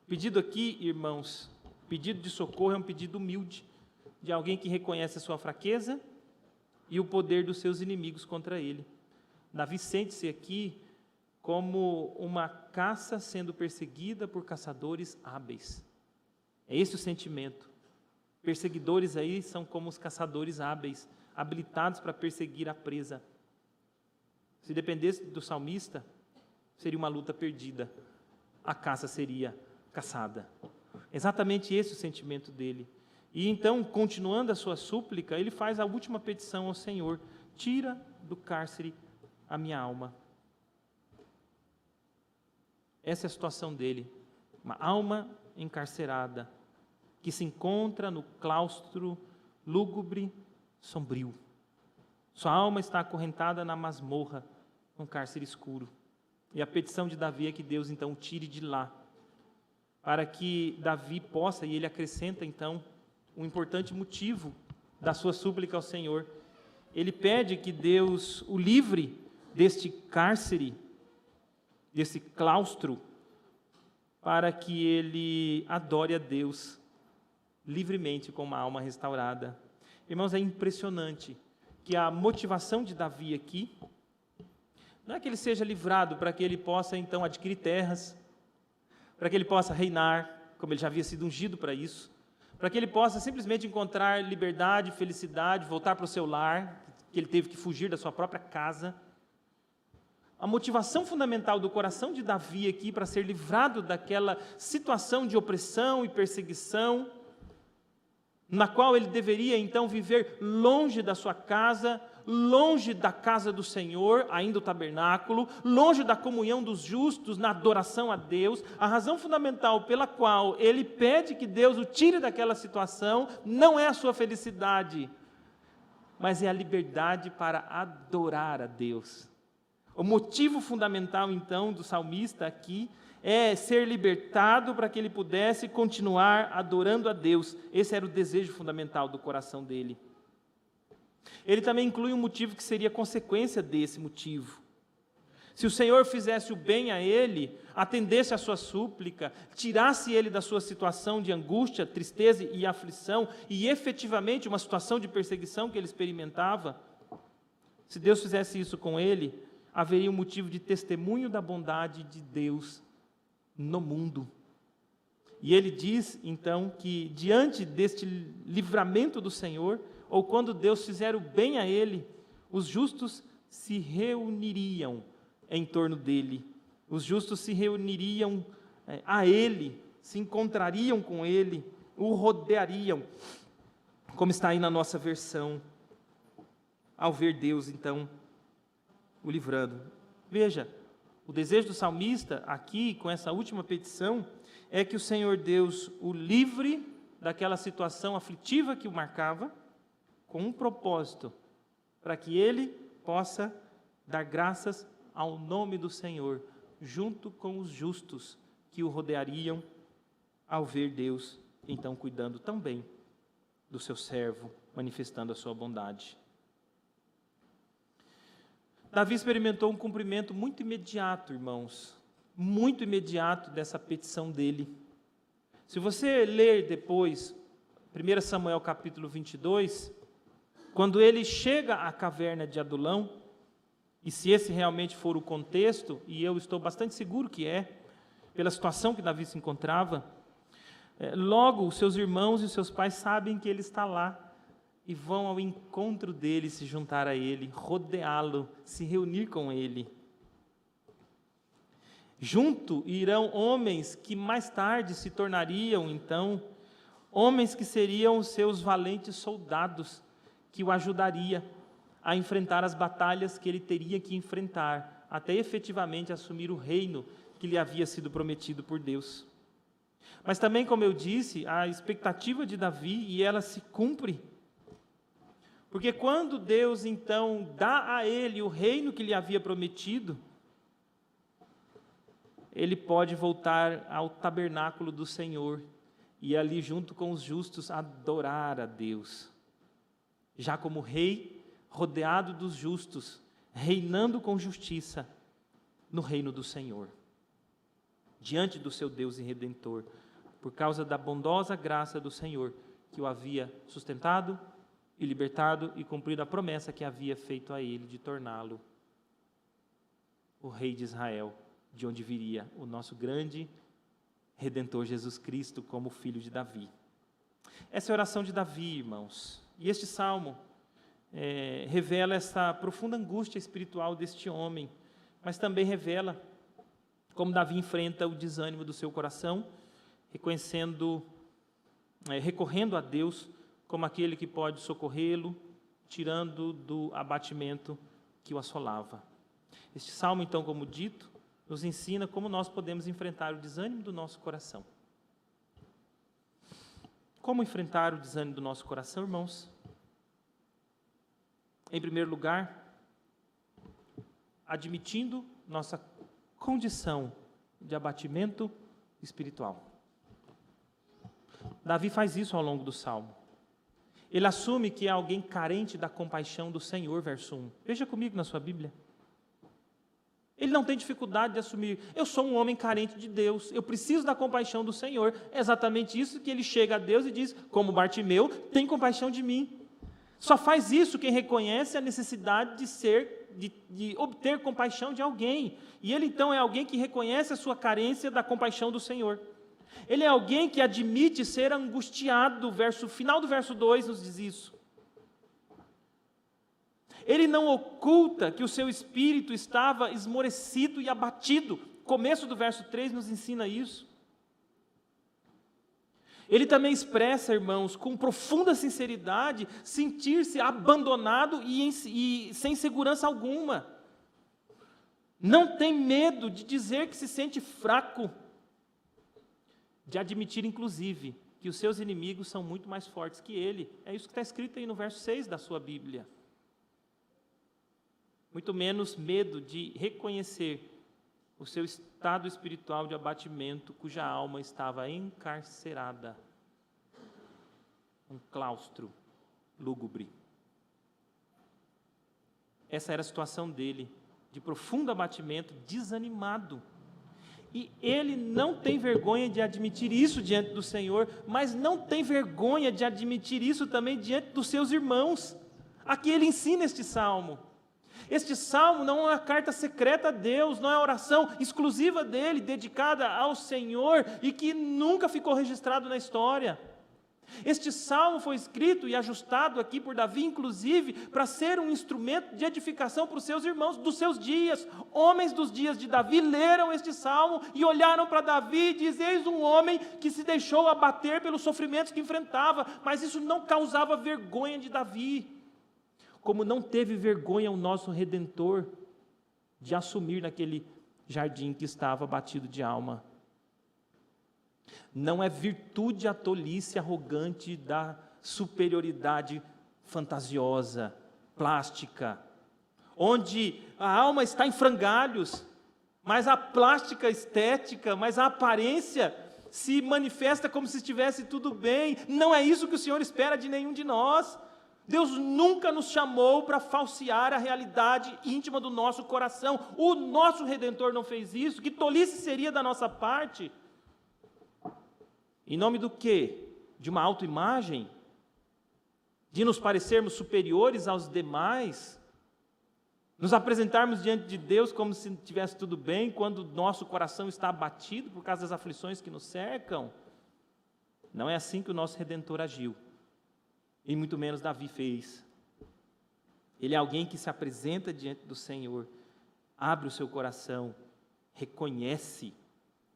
Pedido aqui, irmãos, pedido de socorro é um pedido humilde, de alguém que reconhece a sua fraqueza e o poder dos seus inimigos contra ele. Davi sente-se aqui como uma caça sendo perseguida por caçadores hábeis. É esse o sentimento. Perseguidores aí são como os caçadores hábeis, habilitados para perseguir a presa. Se dependesse do salmista, seria uma luta perdida. A caça seria caçada. Exatamente esse o sentimento dele. E então, continuando a sua súplica, ele faz a última petição ao Senhor: tira do cárcere a minha alma. Essa é a situação dele, uma alma encarcerada, que se encontra no claustro lúgubre, sombrio. Sua alma está acorrentada na masmorra, num cárcere escuro. E a petição de Davi é que Deus então o tire de lá, para que Davi possa, e ele acrescenta então um importante motivo da sua súplica ao Senhor. Ele pede que Deus o livre deste cárcere, desse claustro, para que ele adore a Deus livremente com uma alma restaurada. Irmãos, é impressionante que a motivação de Davi aqui não é que ele seja livrado para que ele possa então adquirir terras, para que ele possa reinar, como ele já havia sido ungido para isso, para que ele possa simplesmente encontrar liberdade, felicidade, voltar para o seu lar, que ele teve que fugir da sua própria casa. A motivação fundamental do coração de Davi aqui para ser livrado daquela situação de opressão e perseguição, na qual ele deveria então viver longe da sua casa, longe da casa do Senhor, ainda o tabernáculo, longe da comunhão dos justos na adoração a Deus. A razão fundamental pela qual ele pede que Deus o tire daquela situação não é a sua felicidade, mas é a liberdade para adorar a Deus. O motivo fundamental, então, do salmista aqui é ser libertado para que ele pudesse continuar adorando a Deus. Esse era o desejo fundamental do coração dele. Ele também inclui um motivo que seria consequência desse motivo. Se o Senhor fizesse o bem a ele, atendesse a sua súplica, tirasse ele da sua situação de angústia, tristeza e aflição, e efetivamente uma situação de perseguição que ele experimentava, se Deus fizesse isso com ele, haveria um motivo de testemunho da bondade de Deus no mundo. E ele diz, então, que diante deste livramento do Senhor, ou quando Deus fizer o bem a ele, os justos se reuniriam em torno dele. Os justos se reuniriam a ele, se encontrariam com ele, o rodeariam, como está aí na nossa versão, ao ver Deus, então, o livrando. Veja, o desejo do salmista aqui, com essa última petição, é que o Senhor Deus o livre daquela situação aflitiva que o marcava, com um propósito, para que ele possa dar graças ao nome do Senhor, junto com os justos que o rodeariam, ao ver Deus, então, cuidando também do seu servo, manifestando a sua bondade. Davi experimentou um cumprimento muito imediato, irmãos, muito imediato dessa petição dele. Se você ler depois, 1 Samuel capítulo 22, quando ele chega à caverna de Adulão, e se esse realmente for o contexto, e eu estou bastante seguro que é, pela situação que Davi se encontrava, logo os seus irmãos e os seus pais sabem que ele está lá, e vão ao encontro dele, se juntar a ele, rodeá-lo, se reunir com ele. Junto irão homens que mais tarde se tornariam, então, homens que seriam os seus valentes soldados, que o ajudaria a enfrentar as batalhas que ele teria que enfrentar, até efetivamente assumir o reino que lhe havia sido prometido por Deus. Mas também, como eu disse, a expectativa de Davi, e ela se cumpre, porque quando Deus, então, dá a ele o reino que lhe havia prometido, ele pode voltar ao tabernáculo do Senhor e ali, junto com os justos, adorar a Deus. Já como rei, rodeado dos justos, reinando com justiça no reino do Senhor, diante do seu Deus e Redentor, por causa da bondosa graça do Senhor, que o havia sustentado e libertado e cumprido a promessa que havia feito a ele de torná-lo o rei de Israel, de onde viria o nosso grande Redentor Jesus Cristo como filho de Davi. Essa é a oração de Davi, irmãos. E este salmo revela essa profunda angústia espiritual deste homem, mas também revela como Davi enfrenta o desânimo do seu coração, recorrendo a Deus como aquele que pode socorrê-lo, tirando do abatimento que o assolava. Este salmo, então, como dito, nos ensina como nós podemos enfrentar o desânimo do nosso coração. Como enfrentar o desânimo do nosso coração, irmãos? Em primeiro lugar, admitindo nossa condição de abatimento espiritual. Davi faz isso ao longo do salmo. Ele assume que é alguém carente da compaixão do Senhor, verso 1. Veja comigo na sua Bíblia. Ele não tem dificuldade de assumir, eu sou um homem carente de Deus, eu preciso da compaixão do Senhor. É exatamente isso que ele chega a Deus e diz, como Bartimeu, tem compaixão de mim. Só faz isso quem reconhece a necessidade de obter compaixão de alguém. E ele então é alguém que reconhece a sua carência da compaixão do Senhor. Ele é alguém que admite ser angustiado, final do verso 2 nos diz isso. Ele não oculta que o seu espírito estava esmorecido e abatido. O começo do verso 3 nos ensina isso. Ele também expressa, irmãos, com profunda sinceridade, sentir-se abandonado e sem segurança alguma. Não tem medo de dizer que se sente fraco, de admitir, inclusive, que os seus inimigos são muito mais fortes que ele. É isso que está escrito aí no verso 6 da sua Bíblia. Muito menos medo de reconhecer o seu estado espiritual de abatimento, cuja alma estava encarcerada, um claustro lúgubre. Essa era a situação dele, de profundo abatimento, desanimado. E ele não tem vergonha de admitir isso diante do Senhor, mas não tem vergonha de admitir isso também diante dos seus irmãos. Aqui ele ensina este salmo. Este salmo não é uma carta secreta a Deus, não é uma oração exclusiva dele, dedicada ao Senhor e que nunca ficou registrado na história. Este salmo foi escrito e ajustado aqui por Davi, inclusive, para ser um instrumento de edificação para os seus irmãos dos seus dias. Homens dos dias de Davi leram este salmo e olharam para Davi e dizem, eis um homem que se deixou abater pelos sofrimentos que enfrentava, mas isso não causava vergonha de Davi. Como não teve vergonha o nosso Redentor de assumir naquele jardim que estava abatido de alma. Não é virtude a tolice arrogante da superioridade fantasiosa, plástica, onde a alma está em frangalhos, mas a plástica estética, mas a aparência se manifesta como se estivesse tudo bem. Não é isso que o Senhor espera de nenhum de nós. Deus nunca nos chamou para falsear a realidade íntima do nosso coração. O nosso Redentor não fez isso. Que tolice seria da nossa parte? Em nome do quê? De uma autoimagem? De nos parecermos superiores aos demais? Nos apresentarmos diante de Deus como se estivesse tudo bem, quando nosso coração está abatido por causa das aflições que nos cercam? Não é assim que o nosso Redentor agiu. E muito menos Davi fez. Ele é alguém que se apresenta diante do Senhor, abre o seu coração, reconhece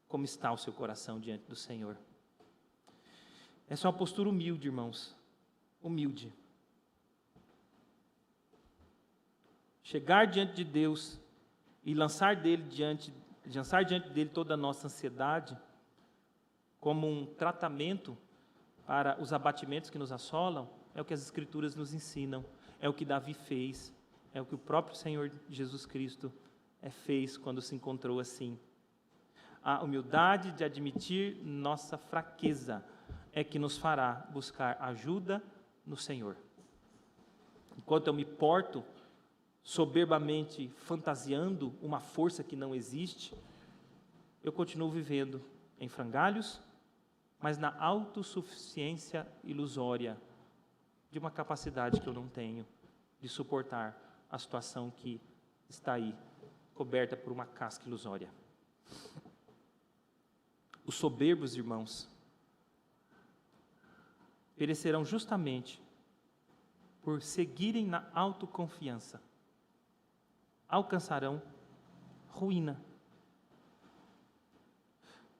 como está o seu coração diante do Senhor. Essa é uma postura humilde, irmãos. Humilde. Chegar diante de Deus e lançar diante dele toda a nossa ansiedade, como um tratamento para os abatimentos que nos assolam, é o que as Escrituras nos ensinam, é o que Davi fez, é o que o próprio Senhor Jesus Cristo fez quando se encontrou assim. A humildade de admitir nossa fraqueza é que nos fará buscar ajuda no Senhor. Enquanto eu me porto soberbamente fantasiando uma força que não existe, eu continuo vivendo em frangalhos, mas na autossuficiência ilusória de uma capacidade que eu não tenho de suportar a situação que está aí, coberta por uma casca ilusória. Os soberbos, irmãos, perecerão justamente por seguirem na autoconfiança. Alcançarão ruína.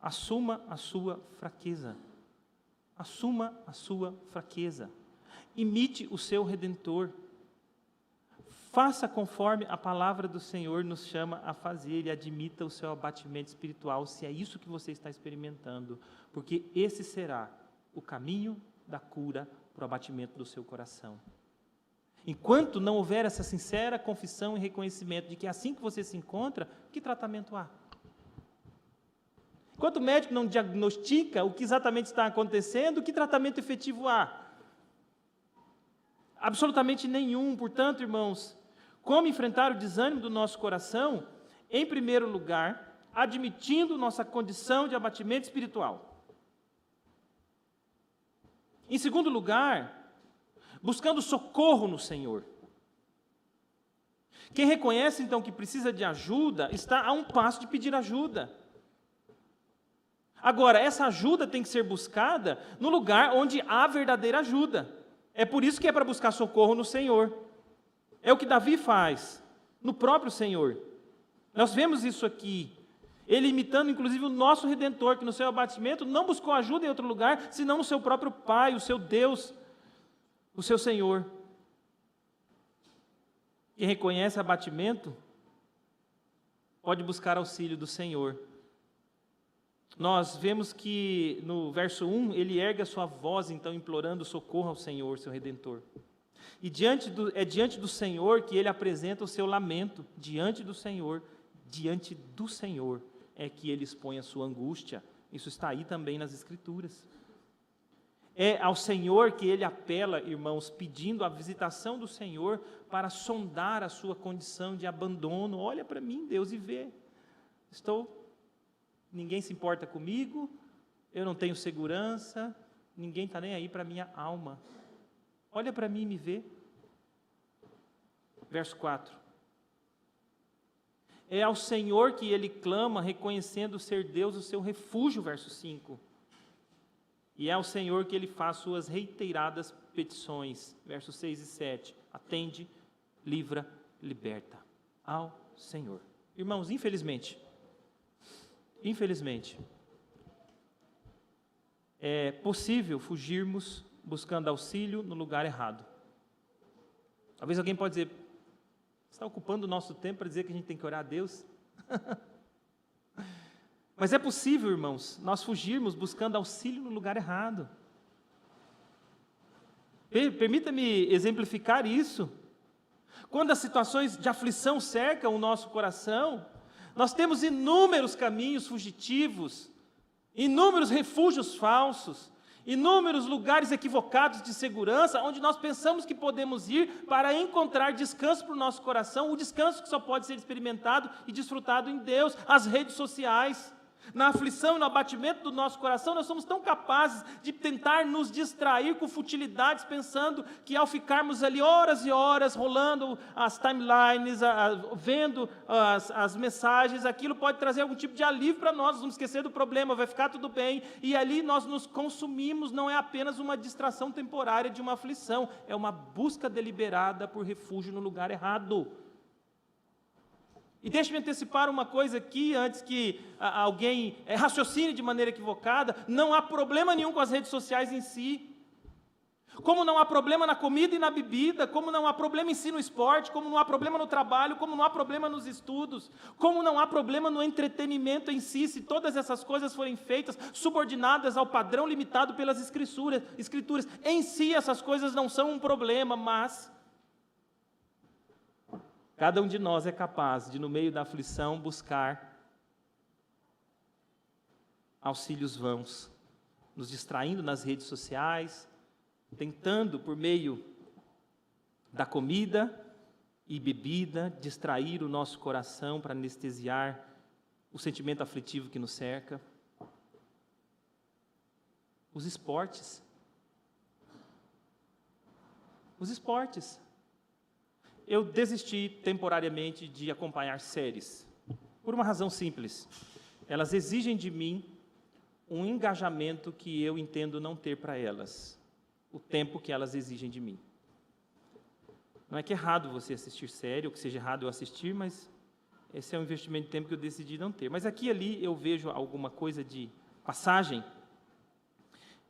Assuma a sua fraqueza. Assuma a sua fraqueza. Imite o seu Redentor. Faça conforme a palavra do Senhor nos chama a fazer e admita o seu abatimento espiritual, se é isso que você está experimentando, porque esse será o caminho da cura para o abatimento do seu coração. Enquanto não houver essa sincera confissão e reconhecimento de que é assim que você se encontra, que tratamento há? Enquanto o médico não diagnostica o que exatamente está acontecendo, que tratamento efetivo há? Absolutamente nenhum. Portanto, irmãos, como enfrentar o desânimo do nosso coração? Em primeiro lugar, admitindo nossa condição de abatimento espiritual. Em segundo lugar, buscando socorro no Senhor. Quem reconhece, então, que precisa de ajuda, está a um passo de pedir ajuda. Agora, essa ajuda tem que ser buscada no lugar onde há verdadeira ajuda. É por isso que é para buscar socorro no Senhor. É o que Davi faz, no próprio Senhor. Nós vemos isso aqui. Ele imitando, inclusive, o nosso Redentor, que no seu abatimento não buscou ajuda em outro lugar, senão no seu próprio Pai, o seu Deus, o seu Senhor. Quem reconhece abatimento, pode buscar auxílio do Senhor. Nós vemos que no verso 1, ele ergue a sua voz, então, implorando socorro ao Senhor, seu Redentor. E diante do Senhor que ele apresenta o seu lamento, diante do Senhor é que ele expõe a sua angústia. Isso está aí também nas Escrituras. É ao Senhor que ele apela, irmãos, pedindo a visitação do Senhor para sondar a sua condição de abandono. Olha para mim, Deus, e vê. Ninguém se importa comigo, eu não tenho segurança, ninguém está nem aí para a minha alma. Olha para mim e me vê. Verso 4. É ao Senhor que ele clama, reconhecendo ser Deus o seu refúgio, verso 5. E é ao Senhor que ele faz suas reiteradas petições, versos 6 e 7. Atende, livra, liberta. Ao Senhor. Irmãos, infelizmente, é possível fugirmos buscando auxílio no lugar errado. Talvez alguém pode dizer, você está ocupando o nosso tempo para dizer que a gente tem que orar a Deus? Mas é possível, irmãos, nós fugirmos buscando auxílio no lugar errado. Permita-me exemplificar isso. Quando as situações de aflição cercam o nosso coração, nós temos inúmeros caminhos fugitivos, inúmeros refúgios falsos, Inúmeros lugares equivocados de segurança, onde nós pensamos que podemos ir para encontrar descanso para o nosso coração, o descanso que só pode ser experimentado e desfrutado em Deus, as redes sociais. Na aflição e no abatimento do nosso coração, nós somos tão capazes de tentar nos distrair com futilidades, pensando que ao ficarmos ali horas e horas rolando as timelines, vendo as mensagens, aquilo pode trazer algum tipo de alívio para nós vamos esquecer do problema, vai ficar tudo bem, e ali nós nos consumimos, não é apenas uma distração temporária de uma aflição, é uma busca deliberada por refúgio no lugar errado. E deixe-me antecipar uma coisa aqui, antes que alguém raciocine de maneira equivocada, não há problema nenhum com as redes sociais em si. Como não há problema na comida e na bebida, como não há problema em si no esporte, como não há problema no trabalho, como não há problema nos estudos, como não há problema no entretenimento em si, se todas essas coisas forem feitas subordinadas ao padrão limitado pelas escrituras. Em si essas coisas não são um problema, mas cada um de nós é capaz de, no meio da aflição, buscar auxílios vãos, nos distraindo nas redes sociais, tentando, por meio da comida e bebida, distrair o nosso coração para anestesiar o sentimento aflitivo que nos cerca. Os esportes. Os esportes. Eu desisti temporariamente de acompanhar séries, por uma razão simples. Elas exigem de mim um engajamento que eu entendo não ter para elas, o tempo que elas exigem de mim. Não é que é errado você assistir série, ou que seja errado eu assistir, mas esse é um investimento de tempo que eu decidi não ter. Mas aqui e ali eu vejo alguma coisa de passagem,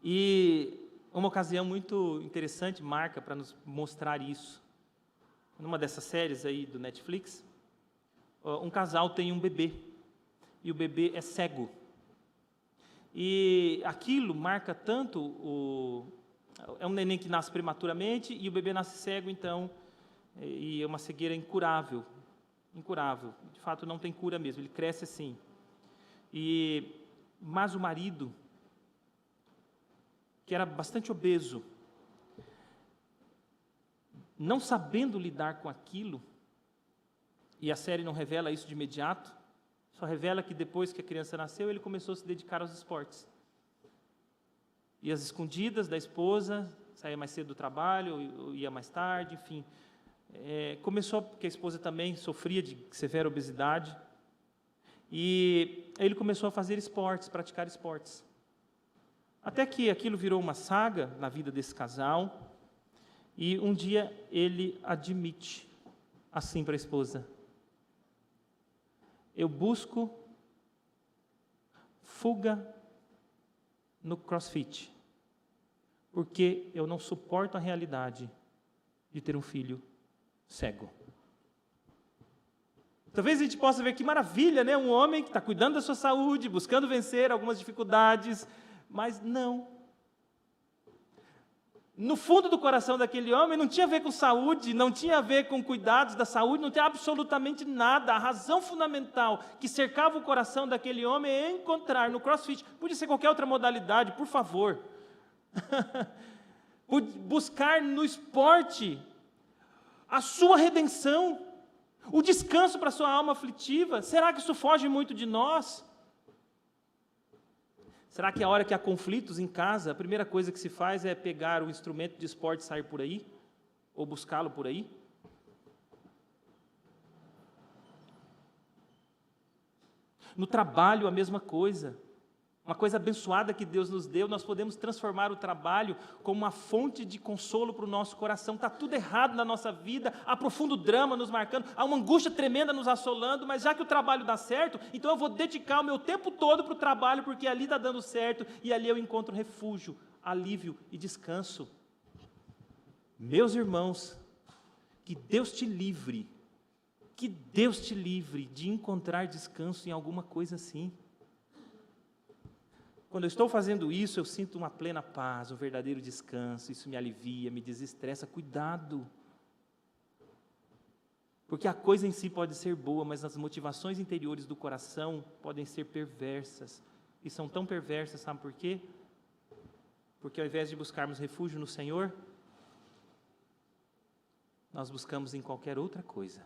e uma ocasião muito interessante marca para nos mostrar isso. Numa dessas séries aí do Netflix, um casal tem um bebê, e o bebê é cego. E aquilo marca tanto, é um neném que nasce prematuramente, e o bebê nasce cego, então, e é uma cegueira incurável, de fato não tem cura mesmo, ele cresce assim. Mas o marido, que era bastante obeso, não sabendo lidar com aquilo, e a série não revela isso de imediato, só revela que depois que a criança nasceu, ele começou a se dedicar aos esportes. E às escondidas da esposa, saía mais cedo do trabalho, ia mais tarde, enfim. Começou porque a esposa também sofria de severa obesidade, e ele começou a fazer esportes, praticar esportes. Até que aquilo virou uma saga na vida desse casal, e um dia ele admite assim para a esposa: eu busco fuga no CrossFit, porque eu não suporto a realidade de ter um filho cego. Talvez a gente possa ver que maravilha, né? Um homem que está cuidando da sua saúde, buscando vencer algumas dificuldades, mas não. No fundo do coração daquele homem não tinha a ver com saúde, não tinha a ver com cuidados da saúde, não tinha absolutamente nada. A razão fundamental que cercava o coração daquele homem é encontrar no CrossFit, podia ser qualquer outra modalidade, por favor, buscar no esporte a sua redenção, o descanso para a sua alma aflitiva. Será que isso foge muito de nós? Será que a hora que há conflitos em casa, a primeira coisa que se faz é pegar o instrumento de esporte e sair por aí? Ou buscá-lo por aí? No trabalho, a mesma coisa. Uma coisa abençoada que Deus nos deu, nós podemos transformar o trabalho como uma fonte de consolo para o nosso coração. Está tudo errado na nossa vida, há profundo drama nos marcando, há uma angústia tremenda nos assolando, mas já que o trabalho dá certo, então eu vou dedicar o meu tempo todo para o trabalho, porque ali está dando certo, e ali eu encontro refúgio, alívio e descanso. Meus irmãos, que Deus te livre de encontrar descanso em alguma coisa assim. Quando eu estou fazendo isso, eu sinto uma plena paz, um verdadeiro descanso, isso me alivia, me desestressa. Cuidado! Porque a coisa em si pode ser boa, mas as motivações interiores do coração podem ser perversas. E são tão perversas, sabe por quê? Porque ao invés de buscarmos refúgio no Senhor, nós buscamos em qualquer outra coisa.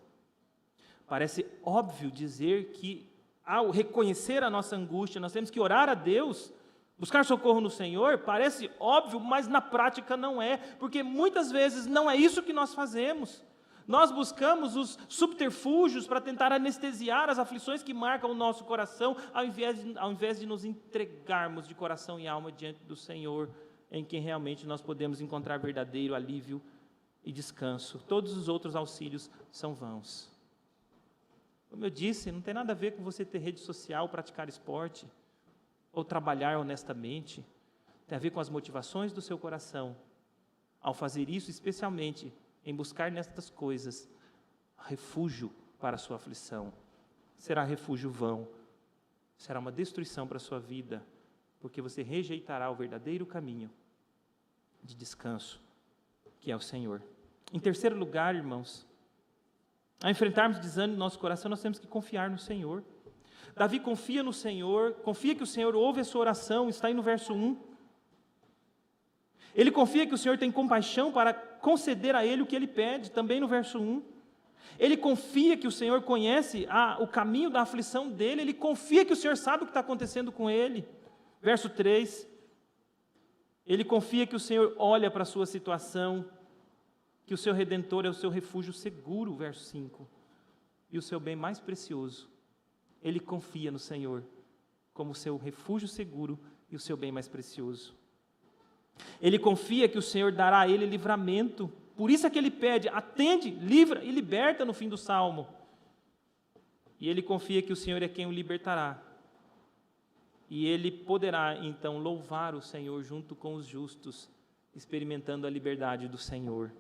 Parece óbvio dizer que, ao reconhecer a nossa angústia, nós temos que orar a Deus, buscar socorro no Senhor. Parece óbvio, mas na prática não é, porque muitas vezes não é isso que nós fazemos. Nós buscamos os subterfúgios para tentar anestesiar as aflições que marcam o nosso coração, ao invés de nos entregarmos de coração e alma diante do Senhor, em quem realmente nós podemos encontrar verdadeiro alívio e descanso. Todos os outros auxílios são vãos. Como eu disse, não tem nada a ver com você ter rede social, praticar esporte, ou trabalhar honestamente. Tem a ver com as motivações do seu coração. Ao fazer isso, especialmente em buscar nestas coisas refúgio para a sua aflição. Será refúgio vão, será uma destruição para a sua vida, porque você rejeitará o verdadeiro caminho de descanso, que é o Senhor. Em terceiro lugar, irmãos, ao enfrentarmos desânimo no nosso coração, nós temos que confiar no Senhor. Davi confia no Senhor, confia que o Senhor ouve a sua oração, está aí no verso 1. Ele confia que o Senhor tem compaixão para conceder a ele o que ele pede, também no verso 1. Ele confia que o Senhor conhece o caminho da aflição dele, ele confia que o Senhor sabe o que está acontecendo com ele. Verso 3. Ele confia que o Senhor olha para a sua situação, que o seu Redentor é o seu refúgio seguro, verso 5. E o seu bem mais precioso. Ele confia no Senhor como o seu refúgio seguro e o seu bem mais precioso. Ele confia que o Senhor dará a ele livramento. Por isso é que ele pede, atende, livra e liberta no fim do Salmo. E ele confia que o Senhor é quem o libertará. E ele poderá, então, louvar o Senhor junto com os justos, experimentando a liberdade do Senhor.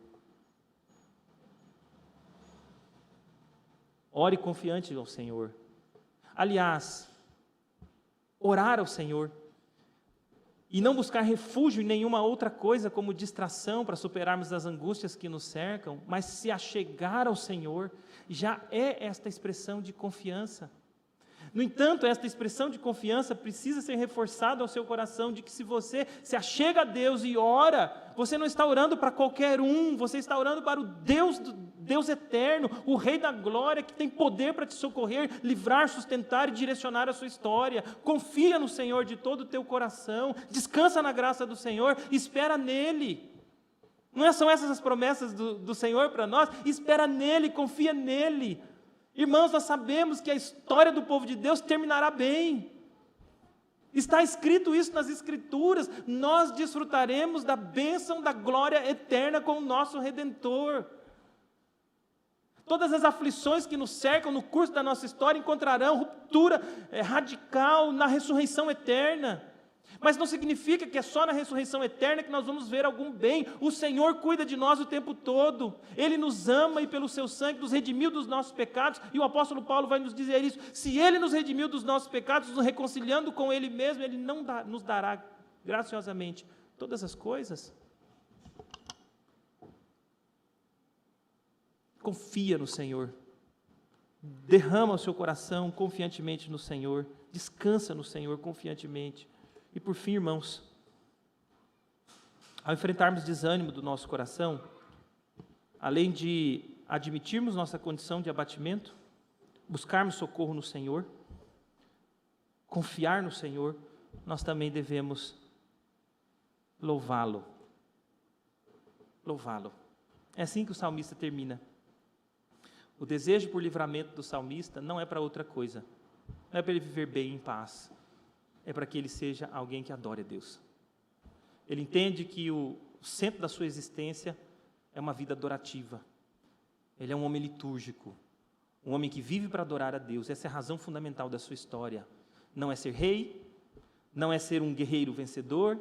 Ore confiante ao Senhor. Aliás, orar ao Senhor e não buscar refúgio em nenhuma outra coisa como distração para superarmos as angústias que nos cercam, mas se achegar ao Senhor, já é esta expressão de confiança. No entanto, esta expressão de confiança precisa ser reforçada ao seu coração, de que se você se achega a Deus e ora, você não está orando para qualquer um, você está orando para o Deus eterno, o Rei da Glória, que tem poder para te socorrer, livrar, sustentar e direcionar a sua história. Confia no Senhor de todo o teu coração, descansa na graça do Senhor, espera nele. Não são essas as promessas do Senhor para nós? Espera nele, confia nele. Irmãos, nós sabemos que a história do povo de Deus terminará bem. Está escrito isso nas Escrituras. Nós desfrutaremos da bênção da glória eterna com o nosso Redentor. Todas as aflições que nos cercam no curso da nossa história encontrarão ruptura radical na ressurreição eterna. Mas não significa que é só na ressurreição eterna que nós vamos ver algum bem. O Senhor cuida de nós o tempo todo. Ele nos ama e pelo seu sangue nos redimiu dos nossos pecados. E o apóstolo Paulo vai nos dizer isso. Se Ele nos redimiu dos nossos pecados, nos reconciliando com Ele mesmo, Ele não nos dará graciosamente todas as coisas. Confia no Senhor. Derrama o seu coração confiantemente no Senhor. Descansa no Senhor confiantemente. E por fim, irmãos, ao enfrentarmos desânimo do nosso coração, além de admitirmos nossa condição de abatimento, buscarmos socorro no Senhor, confiar no Senhor, nós também devemos louvá-lo. Louvá-lo. É assim que o salmista termina. O desejo por livramento do salmista não é para outra coisa, não é para ele viver bem em paz, é para que ele seja alguém que adore a Deus. Ele entende que o centro da sua existência é uma vida adorativa. Ele é um homem litúrgico, um homem que vive para adorar a Deus. Essa é a razão fundamental da sua história. Não é ser rei, não é ser um guerreiro vencedor,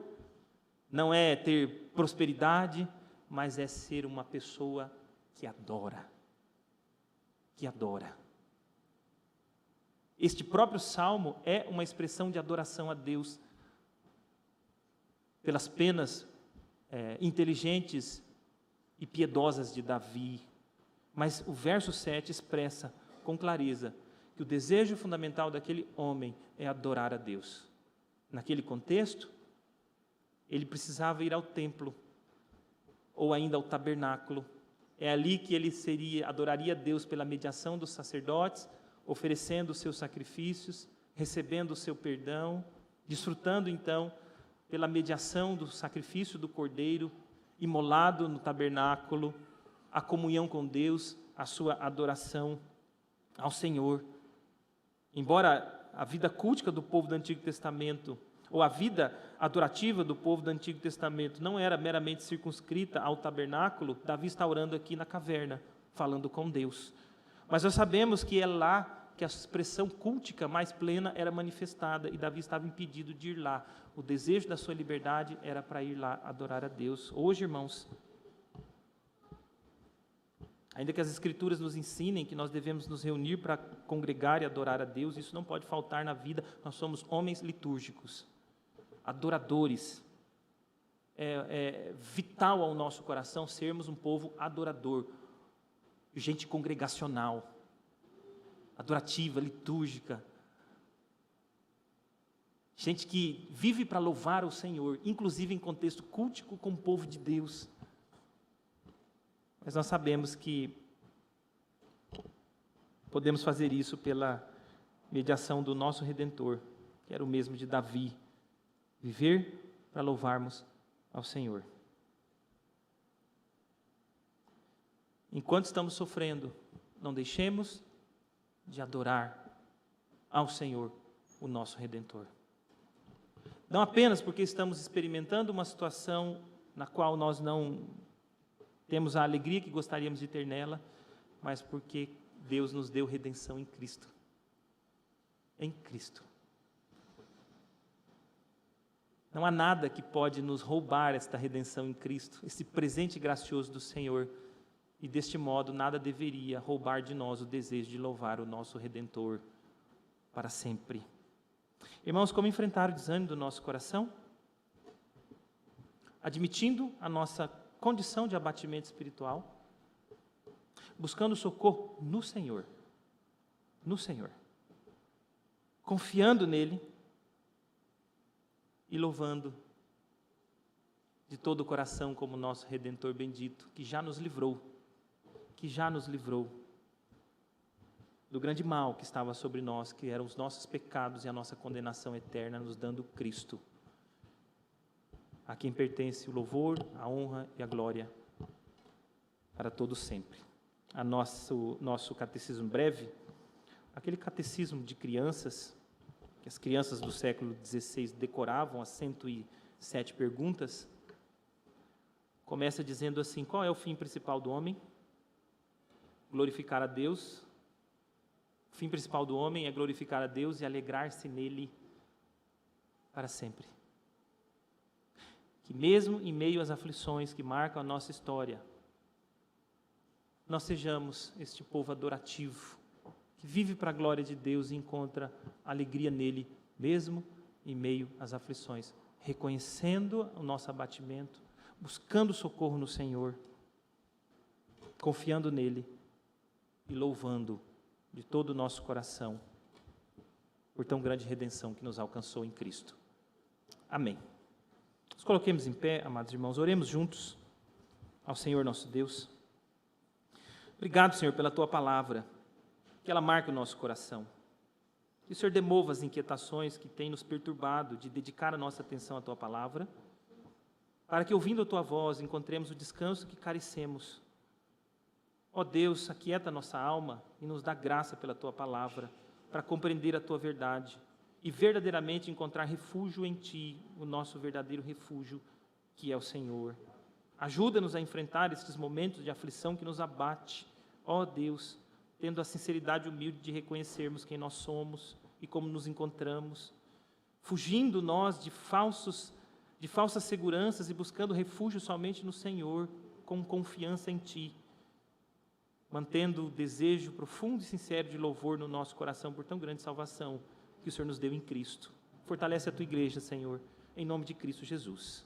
não é ter prosperidade, mas é ser uma pessoa que adora. Que adora. Este próprio salmo é uma expressão de adoração a Deus pelas penas inteligentes e piedosas de Davi. Mas o verso 7 expressa com clareza que o desejo fundamental daquele homem é adorar a Deus. Naquele contexto, ele precisava ir ao templo, ou ainda ao tabernáculo. É ali que ele adoraria a Deus pela mediação dos sacerdotes, oferecendo os seus sacrifícios, recebendo o seu perdão, desfrutando então pela mediação do sacrifício do cordeiro, imolado no tabernáculo, a comunhão com Deus, a sua adoração ao Senhor. Embora a vida cultica do povo do Antigo Testamento, ou a vida adorativa do povo do Antigo Testamento, não era meramente circunscrita ao tabernáculo, Davi está orando aqui na caverna, falando com Deus. Mas nós sabemos que é lá que a expressão cultica mais plena era manifestada, e Davi estava impedido de ir lá. O desejo da sua liberdade era para ir lá adorar a Deus. Hoje, irmãos, ainda que as Escrituras nos ensinem que nós devemos nos reunir para congregar e adorar a Deus, isso não pode faltar na vida. Nós somos homens litúrgicos, adoradores. É vital ao nosso coração sermos um povo adorador, gente congregacional, adorativa, litúrgica, gente que vive para louvar o Senhor, inclusive em contexto cultico com o povo de Deus. Mas nós sabemos que podemos fazer isso pela mediação do nosso Redentor, que era o mesmo de Davi, viver para louvarmos ao Senhor. Enquanto estamos sofrendo, não deixemos de adorar ao Senhor, o nosso Redentor. Não apenas porque estamos experimentando uma situação na qual nós não temos a alegria que gostaríamos de ter nela, mas porque Deus nos deu redenção em Cristo. Em Cristo. Não há nada que pode nos roubar esta redenção em Cristo, esse presente gracioso do Senhor. E deste modo, nada deveria roubar de nós o desejo de louvar o nosso Redentor para sempre. Irmãos, como enfrentar o desânimo do nosso coração? Admitindo a nossa condição de abatimento espiritual, buscando socorro no Senhor, confiando nele e louvando de todo o coração como nosso Redentor bendito, que já nos livrou do grande mal que estava sobre nós, que eram os nossos pecados e a nossa condenação eterna, nos dando Cristo, a quem pertence o louvor, a honra e a glória para todos sempre. Nosso catecismo breve, aquele catecismo de crianças, que as crianças do século XVI decoravam as 107 perguntas, começa dizendo assim: qual é o fim principal do homem? Glorificar a Deus. O fim principal do homem é glorificar a Deus e alegrar-se nele para sempre. Que mesmo em meio às aflições que marcam a nossa história, nós sejamos este povo adorativo, que vive para a glória de Deus e encontra alegria nele, mesmo em meio às aflições, reconhecendo o nosso abatimento, buscando socorro no Senhor, confiando nele e louvando de todo o nosso coração por tão grande redenção que nos alcançou em Cristo. Amém. Nos coloquemos em pé, amados irmãos, oremos juntos ao Senhor nosso Deus. Obrigado, Senhor, pela Tua palavra, que ela marque o nosso coração. Que o Senhor demova as inquietações que têm nos perturbado de dedicar a nossa atenção à Tua palavra, para que, ouvindo a Tua voz, encontremos o descanso que carecemos. Ó Deus, aquieta a nossa alma e nos dá graça pela Tua palavra, para compreender a Tua verdade e verdadeiramente encontrar refúgio em Ti, o nosso verdadeiro refúgio, que é o Senhor. Ajuda-nos a enfrentar estes momentos de aflição que nos abate, ó Deus, tendo a sinceridade humilde de reconhecermos quem nós somos e como nos encontramos, fugindo nós de falsas seguranças e buscando refúgio somente no Senhor, com confiança em Ti, mantendo o desejo profundo e sincero de louvor no nosso coração por tão grande salvação que o Senhor nos deu em Cristo. Fortalece a Tua igreja, Senhor, em nome de Cristo Jesus.